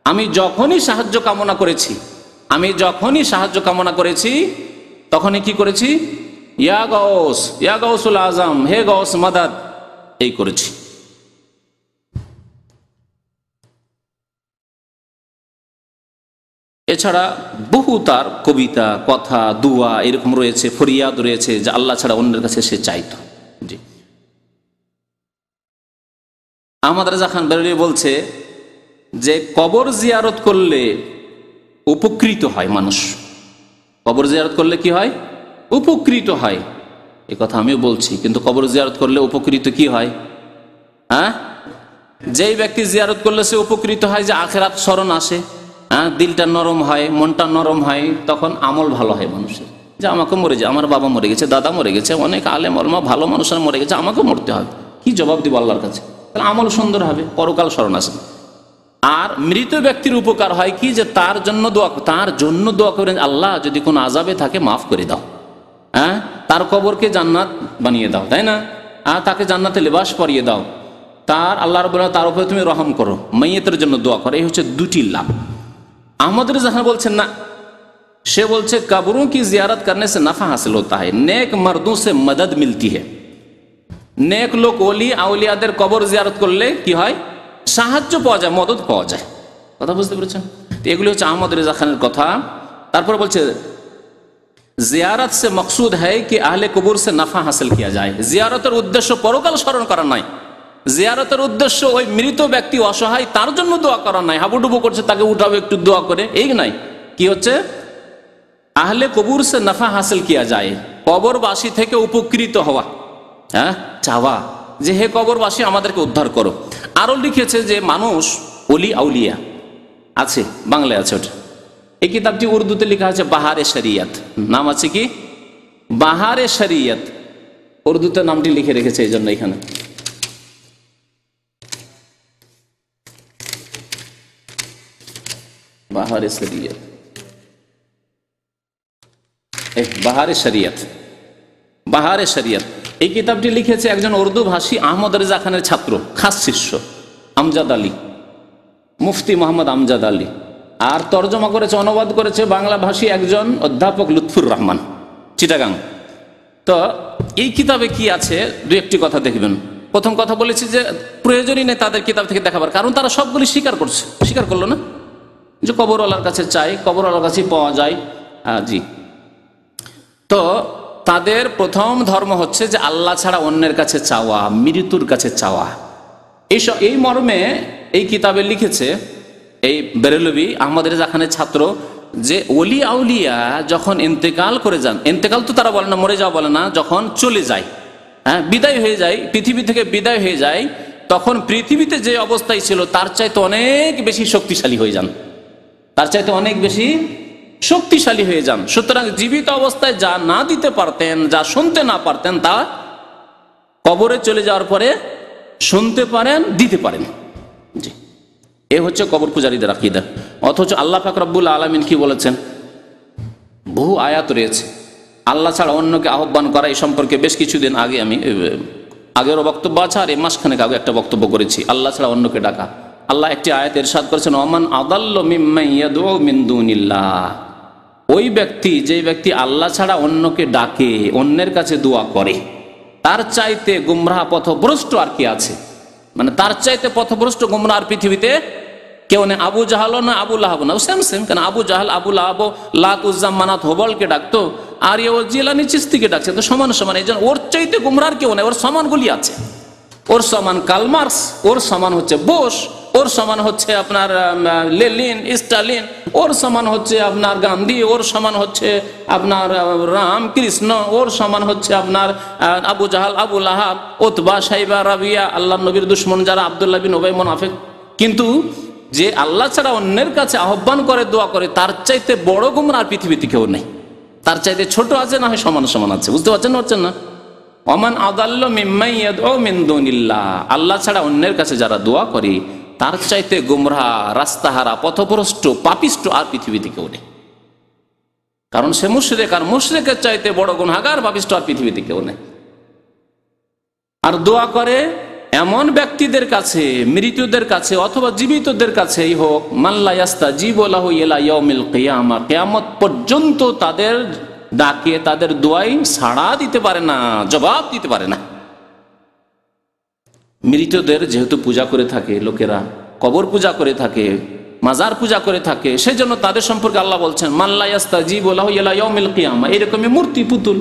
আমি যখনই সাহায্য কামনা করেছি, আমি যখনই সাহায্য কামনা করেছি তখনই কি করেছি, ইয়া গৌসুল আজম, হে গৌস মদদ, এই করেছি। এছাড়া বহু তার কবিতা, কথা, দুয়া এরকম রয়েছে, ফরিয়াদ রয়েছে যে আল্লাহ ছাড়া অন্যের কাছে সে চাইতো। জি, আহমদ রেজা খান বেরেলভী বলছে যে কবর জিয়ারত করলে উপকৃত হয় মানুষ। কবর জিয়ারত করলে কি হয়? উপকৃত হয়। এ কথা আমিও বলছি, কিন্তু কবর জিয়ারত করলে উপকৃত কি হয়? হ্যাঁ, যেই ব্যক্তি জিয়ারত করলে সে উপকৃত হয় যে আখেরাত স্মরণ আসে, হ্যাঁ, দিলটা নরম হয়, মনটা নরম হয়, তখন আমল ভালো হয় মানুষের। যে আমাকে মরে যায়, আমার বাবা মরে গেছে, দাদা মরে গেছে, অনেক আলেম ওলামা ভালো মানুষরা মরে গেছে, আমাকে মরতে হবে, কি জবাব দিব আল্লাহর কাছে? তাহলে আমল সুন্দর হবে, পরকাল স্মরণ আসে। আর মৃত ব্যক্তির উপকার হয় কি, যে তার জন্য দোয়া করেন, আল্লাহ যদি কোনো আযাবে থাকে মাফ করে দাও, হ্যাঁ, তার কবরকে জান্নাত বানিয়ে দাও, তাই না? আর তাকে জান্নাতে লেবাস পরিয়ে দাও, তার আল্লাহ রাব্বুল আলামিন তার উপরে তুমি রহম করো, মাইয়িতের জন্য দোয়া করো। এই হচ্ছে দুটি লাভ। আহমদ রেজা খান বলছেন না, সে বলছে কবरों की जियारत करने से नफा हासिल होता है, नेक मर्दों से मदद मिलती है। নেক লোক ওলি আউলিয়াদের কবর জিয়ারত করলে কি হয়? সাহায্য পাওয়া যায়, মদত পাওয়া যায়। কথা বুঝতে পেরেছেন? তো এগুলি হচ্ছে আহমদ রেজা খানের কথা। তারপর বলছে জিয়ারত সে মকসুদ হয় কি আহলে কবর সে নফা হাসিল কিয়া যায়। জিয়ারতের উদ্দেশ্য পরকাল স্মরণ করা নয়, জিয়ারতের উদ্দেশ্য ওই মৃত ব্যক্তি অসহায় তার জন্য দোয়া করা নাই, হাবুডুবু করছে তাকে উঠাবে একটু দোয়া করে, এই নাই। কি হচ্ছে? আহলে কবর সে নফা হাসিল কিয়া যায়, কবরবাসী থেকে উপকৃত হওয়া, হ্যাঁ, চাওয়া যে হে কবরবাসী আমাদেরকে উদ্ধার করো। আরো লিখেছে যে মানুষ ওলি আউলিয়া আছে, বাংলায় আছে ওটা। এই কিতাবটি উর্দুতে লেখা আছে বাহারে শরিয়ত, নাম আছে কি বাহারে শরিয়ত, উর্দুতে নামটি লিখে রেখেছে এই জন্য এখানে। বাহারে শরিয়ত, বাহারে শরিয়ত, বাহারে শরিয়ত। এই কিতাবটি লিখেছে একজন উর্দু ভাষী আহমদ রেজা খানের ছাত্র, খাস শিষ্য আমজাদ আলী, মুফতি মোহাম্মদ আমজাদ আলী। আর তর্জমা করেছে, অনুবাদ করেছে বাংলা ভাষী একজন অধ্যাপক লুৎফুর রহমান, চিটাগাং। তো এই কিতাবে কি আছে দু একটি কথা দেখবেন। প্রথম কথা বলেছি যে প্রয়োজনই নেই তাদের কিতাব থেকে দেখাবার, কারণ তারা সবগুলি স্বীকার করলো না যে কবরওয়ালার কাছে চাই, কবরওয়ালার কাছে পাওয়া যায়। জি, তো তাদের প্রথম ধর্ম হচ্ছে যে আল্লাহ ছাড়া অন্যের কাছে চাওয়া, মৃত্যুর কাছে চাওয়া। এই মর্মে এই কিতাবে লিখেছে এই বেরেলভী আহমদ রেজা খানের ছাত্র যে ওলি আউলিয়া যখন ইন্তেকাল করে যান, ইন্তেকাল তো তারা বলে না, মরে যাওয়া বলে না, যখন চলে যায়, হ্যাঁ, বিদায় হয়ে যায়, পৃথিবী থেকে বিদায় হয়ে যায়, তখন পৃথিবীতে যে অবস্থায় ছিল তার চাইতে অনেক বেশি শক্তিশালী হয়ে যান, তার চাইতে অনেক বেশি শক্তিশালী হয়ে যান। সুতরাং জীবিত অবস্থায় যা না দিতে পারতেন, যা শুনতে না পারতেন, তা কবরে চলে যাওয়ার পরে শুনতে পারেন, দিতে পারেন। জি, এ হচ্ছে কবর পূজারীদের আকীদা। অথচ আল্লাহ পাক রব্বুল আলামিন কি বলেছেন? বহু আয়াত রয়েছে আল্লাহ ছাড়া অন্যকে আহ্বান করা। এই সম্পর্কে বেশ কিছুদিন আগে আমি আগেরও বক্তব্য আছে, আর এই মাসখানেক আগে একটা বক্তব্য করেছি, আল্লাহ ছাড়া অন্যকে ডাকা। আল্লাহ একটি আয়াত ইরশাদ করেছেন, ওমান আদাল্লু মিম্মান ইয়াদউ মিন দুনিল্লাহ, ওই ব্যক্তি, যে ব্যক্তি আল্লাহ ছাড়া অন্যকে ডাকে, অন্যের কাছে দোয়া করে, তার চাইতে গুমরাহ পথভ্রষ্ট আর কি আছে? মানে তার চাইতে পথভ্রষ্ট গুমরাহ আর পৃথিবীতে কেউ নেই। আবু জাহালও না, আবু লাহাব না, সেম। কেন আবু জাহাল, আবু লাহাব লাত উজ্জা মানাত হোবলকে ডাকতো, আর ও জিলানি চিস্তিকে ডাকছে, তো সমান। এই জন্য ওর চাইতে গুমরাহ কেউ নেই, ওর সমানগুলি আছে। ওর সমান কার্ল মার্কস, ওর সমান হচ্ছে বোস, ওর সমান হচ্ছে আপনার লেনিন, স্টালিন, ওর সমান হচ্ছে আপনার গান্ধী, ওর সমান হচ্ছে আপনার রামকৃষ্ণ, ওর সমান হচ্ছে আপনার আবু জাহাল, আবু লাহাব, উতবা, সাইবা, রাবিয়া, আল্লাহ নবীর দুশ্মন যারা, আব্দুল্লাহ বিন উবাই মুনাফিক। কিন্তু যে আল্লাহ ছাড়া অন্যের কাছে আহ্বান করে, দোয়া করে, তার চাইতে বড় গুমরাহ পৃথিবীতে কেউ নেই। তার চাইতে ছোট আছে না হয় সমান আছে। বুঝতে পারছেন না? ওমান আদাল্লু মিম্মান ইয়াদউ মিন দুনিল্লাহ, আল্লাহ ছাড়া অন্যের কাছে যারা দোয়া করে তার চাইতে গুমরাহ, রাস্তাহারা, পথভ্রষ্ট, পাপিষ্ট আর পৃথিবীতে কেউ নেই। কারণ সে মুশরিক, আর মুশরিকের চাইতে বড় গুনাহগার, পাপিষ্ট আর পৃথিবীতে কেউ নেই। আর দোয়া করে এমন ব্যক্তিদের কাছে, মৃতদের কাছে অথবা জীবিতদের কাছেই হোক, মান লা ইয়াস্তাজিবু লাহু ইলা ইয়াউমিল কিয়ামা, কিয়ামত পর্যন্ত তাদের ডাকে, তাদের দোয়াই সাড়া দিতে পারে না, জবাব দিতে পারে না। মৃতদের যেহেতু পূজা করে থাকে লোকেরা, কবর পূজা করে থাকে, মাজার পূজা করে থাকে, সেজন্য তাদের সম্পর্কে আল্লাহ বলছেন মান লা ইয়াস্তাজিবু লাহু ইলা ইয়াউমিল কিয়ামা, এরকমই মূর্তি, পুতুল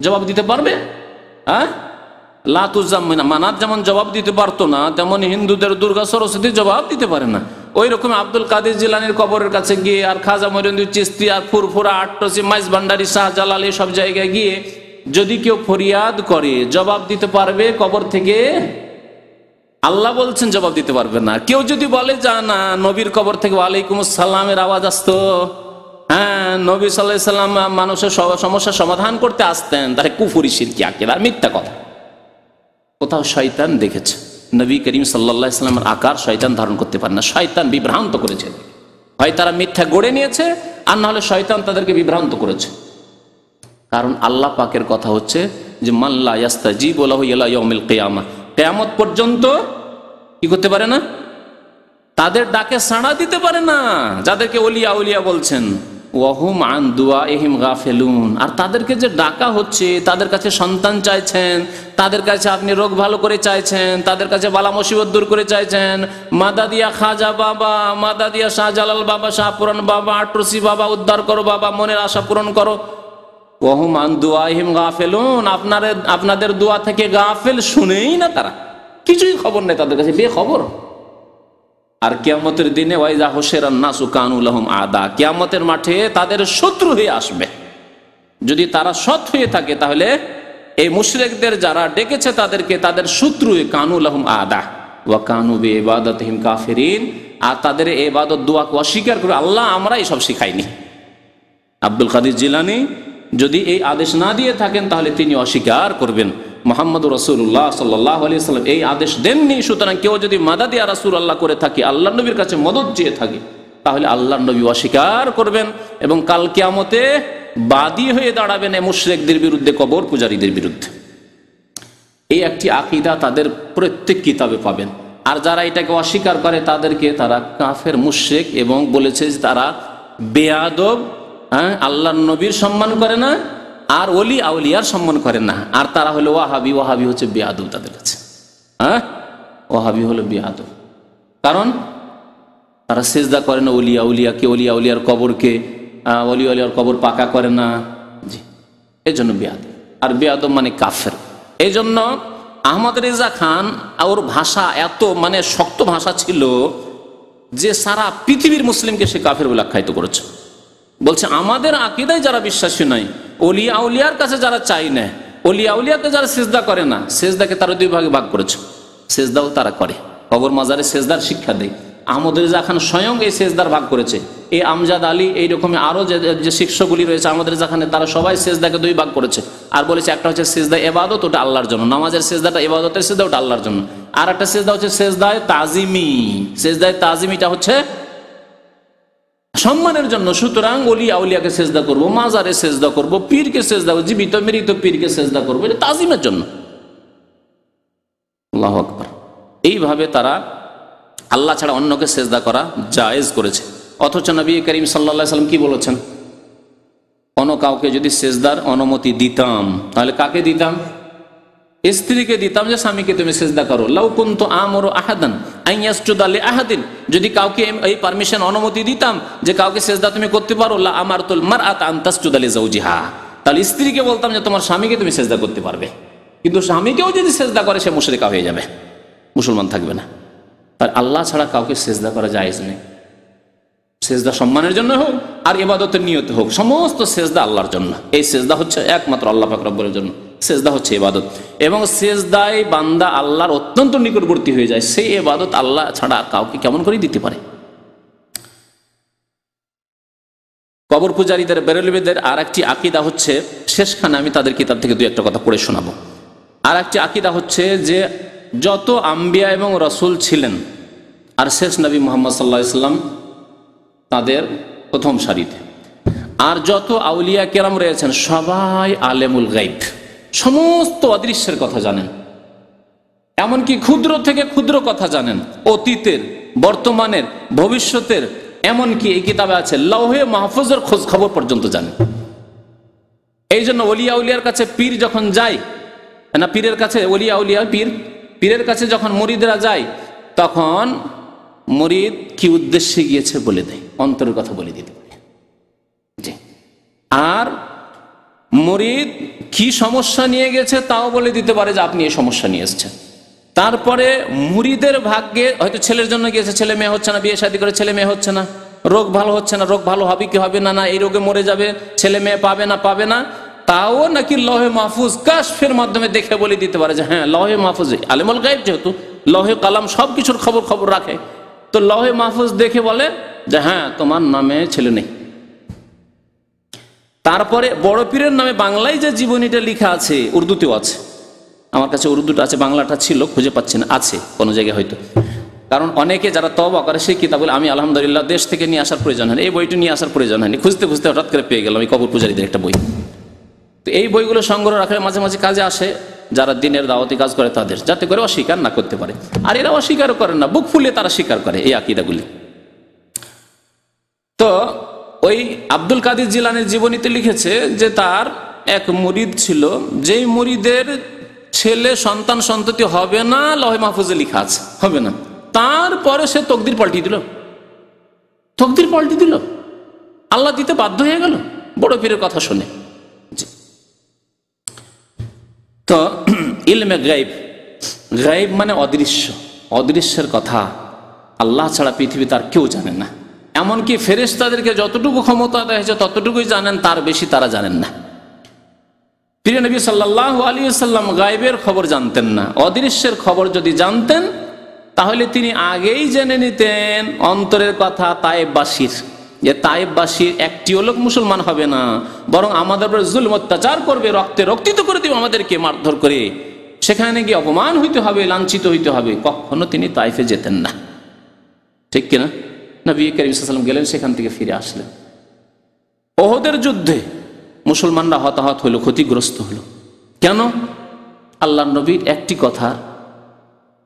জবাব দিতে পারবে? হ্যাঁ, মানাত যেমন জবাব দিতে পারতো না, তেমন হিন্দুদের দুর্গা সরস্বতী জবাব দিতে পারে না। ওই রকম আব্দুল কাদের জিলানির কবরের কাছে গিয়ে, আর খাজা মঈনুদ্দিন চিশতি, আর ফুরফুরা, আটটসি, মাইজ ভান্ডারী, শাহজালাল, সব জায়গায় গিয়ে যদি কেউ ফরিয়াদ করে জবাব দিতে পারবে কবর থেকে? আল্লাহ বলছেন জবাব দিতে পারবে না। কেউ যদি বলে যা না, নবীর কবর থেকে ওয়ালাইকুম আসসালামের আওয়াজ আসতো, হ্যাঁ নবী সাল্লাল্লাহু আলাইহি সাল্লাম মানুষের সমস্যার সমাধান করতে আসতেন, তাহলে কুফরি, শিরকি, আকীদা, আর মিথ্যা কথা। কোথাও শয়তান দেখেছে? নবী করিম সাল্লাল্লাহু আলাইহি সাল্লামের আকার শয়তান ধারণ করতে পারে না। শয়তান বিভ্রান্ত করেছে, হয় তারা মিথ্যা গড়ে নিয়েছে, আর না হলে শয়তান তাদেরকে বিভ্রান্ত করেছে। কারণ আল্লাহ পাকের কথা হচ্ছে যে মান লা ইয়াস্তাজিবু লাহু ইলা ইয়াউমিল কিয়ামা, কিয়ামত পর্যন্ত কি করতে পারে না? তাদের ডাকে সাড়া দিতে পারে না, যাদেরকে ওলিয়া উলিয়া বলছেন। ওয়াহুম আন দুআইহিম গাফিলুন, আর তাদেরকে যে ডাকা হচ্ছে, তাদের কাছে সন্তান চাইছেন, তাদের কাছে আপনি রোগ ভালো করে চাইছেন, তাদের কাছে বালা মুসিবত দূর করে চাইছেন, মাদাদিয়া খাজা বাবা, মাদাদিয়া শাহজালাল বাবা, শাহপুরান বাবা, আটরসি বাবা, উদ্ধার করো বাবা, মনের আশা পূরণ করো। ওয়াহুম আন দুআইহিম গাফিলুন, আপনাদের দোয়া থেকে গাফিল, শুনেই না তারা, কিছুই খবর নেই তাদের কাছে, বেখবর। আর কিয়ামতের দিনে ওয়াইজা হুশিরান নাসু কানু লাহুম আদা, কিয়ামতের মাঠে তাদের শত্রু হয়ে আসবে। যদি তারা সৎ হয়ে থাকে তাহলে এই মুশরিকদের যারা ডেকেছে তাদেরকে তাদের শত্রু, কানু লাহুম আদা ওয়া কানু বিইবাদাতিহিম কাফিরিন, আর তাদের ইবাদত দোয়াকে অস্বীকার করে আল্লাহ আমরা এসব শিখাইনি। আব্দুল কাদের জিলানী যদি এই আদেশ না দিয়ে থাকেন তাহলে তিনি অস্বীকার করবেন। মুহাম্মদুর রাসূলুল্লাহ সাল্লাল্লাহু আলাইহি ওয়াসাল্লাম এই আদেশ দেননি। সুতরাং কেউ যদি মাদাদ ইয়া রাসূলুল্লাহ করে থাকে, আল্লাহর নবীর কাছে মদদ চেয়ে থাকে, তাহলে আল্লাহর নবী অস্বীকার করবেন এবং কাল কিয়ামতে বাদী হয়ে দাঁড়াবেন এই মুশরিকদের বিরুদ্ধে, কবর পূজারীদের বিরুদ্ধে। এই একটি আকীদা তাদের প্রত্যেক কিতাবে পাবেন। আর যারা এটাকে অস্বীকার করে তাদেরকে তারা কাফের, মুশরিক এবং বলেছে যে তারা বেয়াদব, আল্লাহর নবীর সম্মান করে না, আর ওলি আউলিয়ার সম্মান করে না। আর তারা হলো ওয়াহাবি, ওয়াহাবি হচ্ছে বেয়াদব তাদের কাছে। ওয়াহাবি হলো বেয়াদব, কারণ তারা সিজদা করে না ওলিয়া উলিয়াকে, ওলিয়া উলিয়ার কবরকে, ওলিয়া উলিয়ার কবর পাকা করে না, জি, এই জন্য বেয়াদব। আর বেয়াদব মানে কাফের। এই জন্য আহমদ রেজা খান, ওর ভাষা এত মানে শক্ত ভাষা ছিল যে সারা পৃথিবীর মুসলিমকে সে কাফের বলে আখ্যায়িত করেছে। বলছে আমাদের আকীদায় যারা বিশ্বাসী নয়, ওলিয়া আউলিয়ার কাছে যারা চাই না, ওলিয়া উলিয়াকে যারা সিজদা করে না, সিজদাকে তারা দুই ভাগে ভাগ করেছে। সিজদাও তারা করে, কবর মাজারে সিজদার শিক্ষা দেয়। আহমদ রেজা খান স্বয়ং এই সিজদার ভাগ করেছে। এই আমজাদ আলী, এইরকম আরো যে শিষ্যগুলি রয়েছে আহমদ রেজা খানের, তারা সবাই সিজদাকে দুই ভাগ করেছে। আর বলেছে একটা হচ্ছে সিজদা ইবাদত, ওটা আল্লাহর জন্য, নামাজের সিজদাটা ইবাদতের সিজদা, ওটা আল্লাহর জন্য। আর একটা সিজদা হচ্ছে সিজদায়ে তাজিমি, সিজদায়ে তাজিমিটা হচ্ছে সম্মানের জন্য। সুতরাং ওলিয়া আউলিয়াকে সেজদা করব, মাজারে সেজদা করব, পীরকে সেজদা করব, জীবিত মৃত পীরকে সেজদা করব, এটা তাজিমের জন্য। আল্লাহু আকবার। এইভাবে তারা আল্লাহ ছাড়া অন্যকে সেজদা করা জায়েজ করেছে। অথচ নবী করিম সাল্লাল্লাহু আলাইহি ওয়াসাল্লাম কি বলেছেন? কোনো কাউকে যদি সেজদার অনুমতি দিতাম তাহলে কাকে দিতাম? স্ত্রীকে দিতাম, যে স্বামীকে তুমি সিজদা করো। লাউ কুনতু আমরু আহাদান আন ইয়াসজুদা লি আহাদিন, যদি কাউকে এই পারমিশন, অনুমতি দিতাম যে কাউকে সিজদা তুমি করতে পারো, লা আমারতুল মারআতা আন তাসজুদা লি যাওজিহা, তাহলে স্ত্রীকে বলতাম যে তোমার স্বামীকে তুমি সিজদা করতে পারবে। কিন্তু স্বামীকেও যদি সিজদা করে সে মুশরিকা হয়ে যাবে, মুসলমান থাকবে না। তার আল্লাহ ছাড়া কাউকে সিজদা করা জায়েজ নেই। সিজদা সম্মানের জন্য হোক আর ইবাদতের নিয়তে হোক, সমস্ত সিজদা আল্লাহর জন্য। এই সিজদা হচ্ছে একমাত্র আল্লাহ পাক রব্বুলের জন্য। সেজদা হচ্ছে ইবাদত, এবং সেজদায় বান্দা আল্লাহর অত্যন্ত নিকটবর্তী হয়ে যায়। সেই ইবাদত আল্লাহ ছাড়া কাউকে কেমন করে দিতে পারে? কবর পূজারীদের, বেরেলবিদের আর একটি আকীদা হচ্ছে, শেষখানে আমি তাদের কিতাব থেকে দুই একটা কথা পড়ে শোনাবো। আর একটি আকীদা হচ্ছে যে যত আম্বিয়া এবং রসুল ছিলেন আর শেষ নবী মুহাম্মদ সাল্লাল্লাহু আলাইহি ওয়াসাল্লাম তাদের প্রথম সারিতে, আর যত আউলিয়া কেরাম রয়েছেন সবাই আলেমুল গাইব, সমস্ত অদৃশ্যের কথা জানেন, এমনকি ক্ষুদ্র থেকে ক্ষুদ্র কথা জানেন, অতীতের, বর্তমানের, ভবিষ্যতের, এমনকি এই কিতাবে আছে লৌহে মাহফুজের খোঁজ খবর পর্যন্ত জানেন। এই জন্য ওলিয়া উলিয়ার কাছে পীর যখন যায় না, পীরের কাছে ওলিয়া উলিয়া পীরের কাছে যখন মুরিদরা যায় তখন মুরিদ কি উদ্দেশ্যে গিয়েছে বলে দেয়, অন্তরের কথা বলে দিতে পারে। আর মুরিদ কি সমস্যা নিয়ে গেছে তাও বলে দিতে পারে যে আপনি এই সমস্যা নিয়ে এসেছেন। তারপরে মুরিদের ভাগ্যে হয়তো ছেলের জন্য গিয়েছে, ছেলে মেয়ে হচ্ছে না, বিয়ে শাদী করে ছেলে মেয়ে হচ্ছে না, রোগ ভালো হচ্ছে না, রোগ ভালো হবে কি হবে না, না এই রোগে মরে যাবে, ছেলে মেয়ে পাবে না, তাও নাকি লৌহে মাহফুজ কাশফের মাধ্যমে দেখে বলে দিতে পারে যে হ্যাঁ লৌহে মাহফুজ, আলেমুল গায়ব যেহেতু লৌহে কালাম সব কিছুর খবর রাখে, তো লৌহে মাহফুজ দেখে বলে যে হ্যাঁ তোমার নামে ছেলে নেই। তারপরে বড় পীরের নামে বাংলায় যে জীবনীটা লেখা আছে, উর্দুতেও আছে, আমার কাছে উর্দুটা আছে, বাংলাটা ছিল খুঁজে পাচ্ছি না, আছে কোনো জায়গায় হয়তো, কারণ অনেকে যারা তওবা করে সেই কিতাবগুলো আমি আলহামদুলিল্লাহ দেশ থেকে নিয়ে আসার প্রয়োজন হয়নি, এই বইটি নিয়ে আসার প্রয়োজন হয়নি, খুঁজতে হঠাৎ করে পেয়ে গেলাম এই কবর পূজারীদের একটা বই। তো এই বইগুলো সংগ্রহ রাখলে মাঝে মাঝে কাজে আসে যারা দিনের দাওয়াতি কাজ করে তাদের, যাতে করে অস্বীকার না করতে পারে। আর এরা অস্বীকারও করেন না, বুক ফুলিয়ে তারা স্বীকার করে এই আকীদাগুলি। তো ওই আব্দুল কাদের জিলানীর জীবনীতে লিখেছে যে তার এক মুরিদ ছিল, যেই মুরিদের ছেলে সন্তান সন্ততি হবে না, লৌহে মাহফুজে লেখা আছে হবে না, তারপরে সে তকদির পাল্টি দিল, আল্লাহ দিতে বাধ্য হয়ে গেল বড় পীরের কথা শুনে। তো ইলমে গায়ব মানে অদৃশ্যের কথা আল্লাহ ছাড়া পৃথিবী তার কেউ জানে না, এমনকি ফেরেশতাদেরকে যতটুকু ক্ষমতা দেওয়া হয়েছে ততটুকুই জানেন, তার বেশি তারা জানেন না। প্রিয় নবী সাল্লাল্লাহু আলাইহি ওয়াসাল্লাম গায়বের খবর জানতেন না, অদৃশ্যের খবর যদি জানতেন তাহলে তিনি আগেই জেনে নিতেন অন্তরের কথা তায়েববাসীর, যে তায়েববাসীর একটিও লোক মুসলমান হবে না, বরং আমাদের উপর জুলম অত্যাচার করবে, রক্তে রক্তিত করে দেবে, আমাদেরকে মারধর করে, সেখানে গিয়ে অপমান হইতে হবে, লাঞ্ছিত হইতে হবে। কখনো তিনি তাইফে যেতেন না, ঠিক কিনা? নবী করিম সাল্লাল্লাহু আলাইহি ওয়াসাল্লাম গেলেন, সেখান থেকে ফিরে আসলেন। ওহদের যুদ্ধে মুসলমানরা হতাহত হলো, ক্ষতিগ্রস্ত হলো। কেন? আল্লাহর নবীর একটি কথা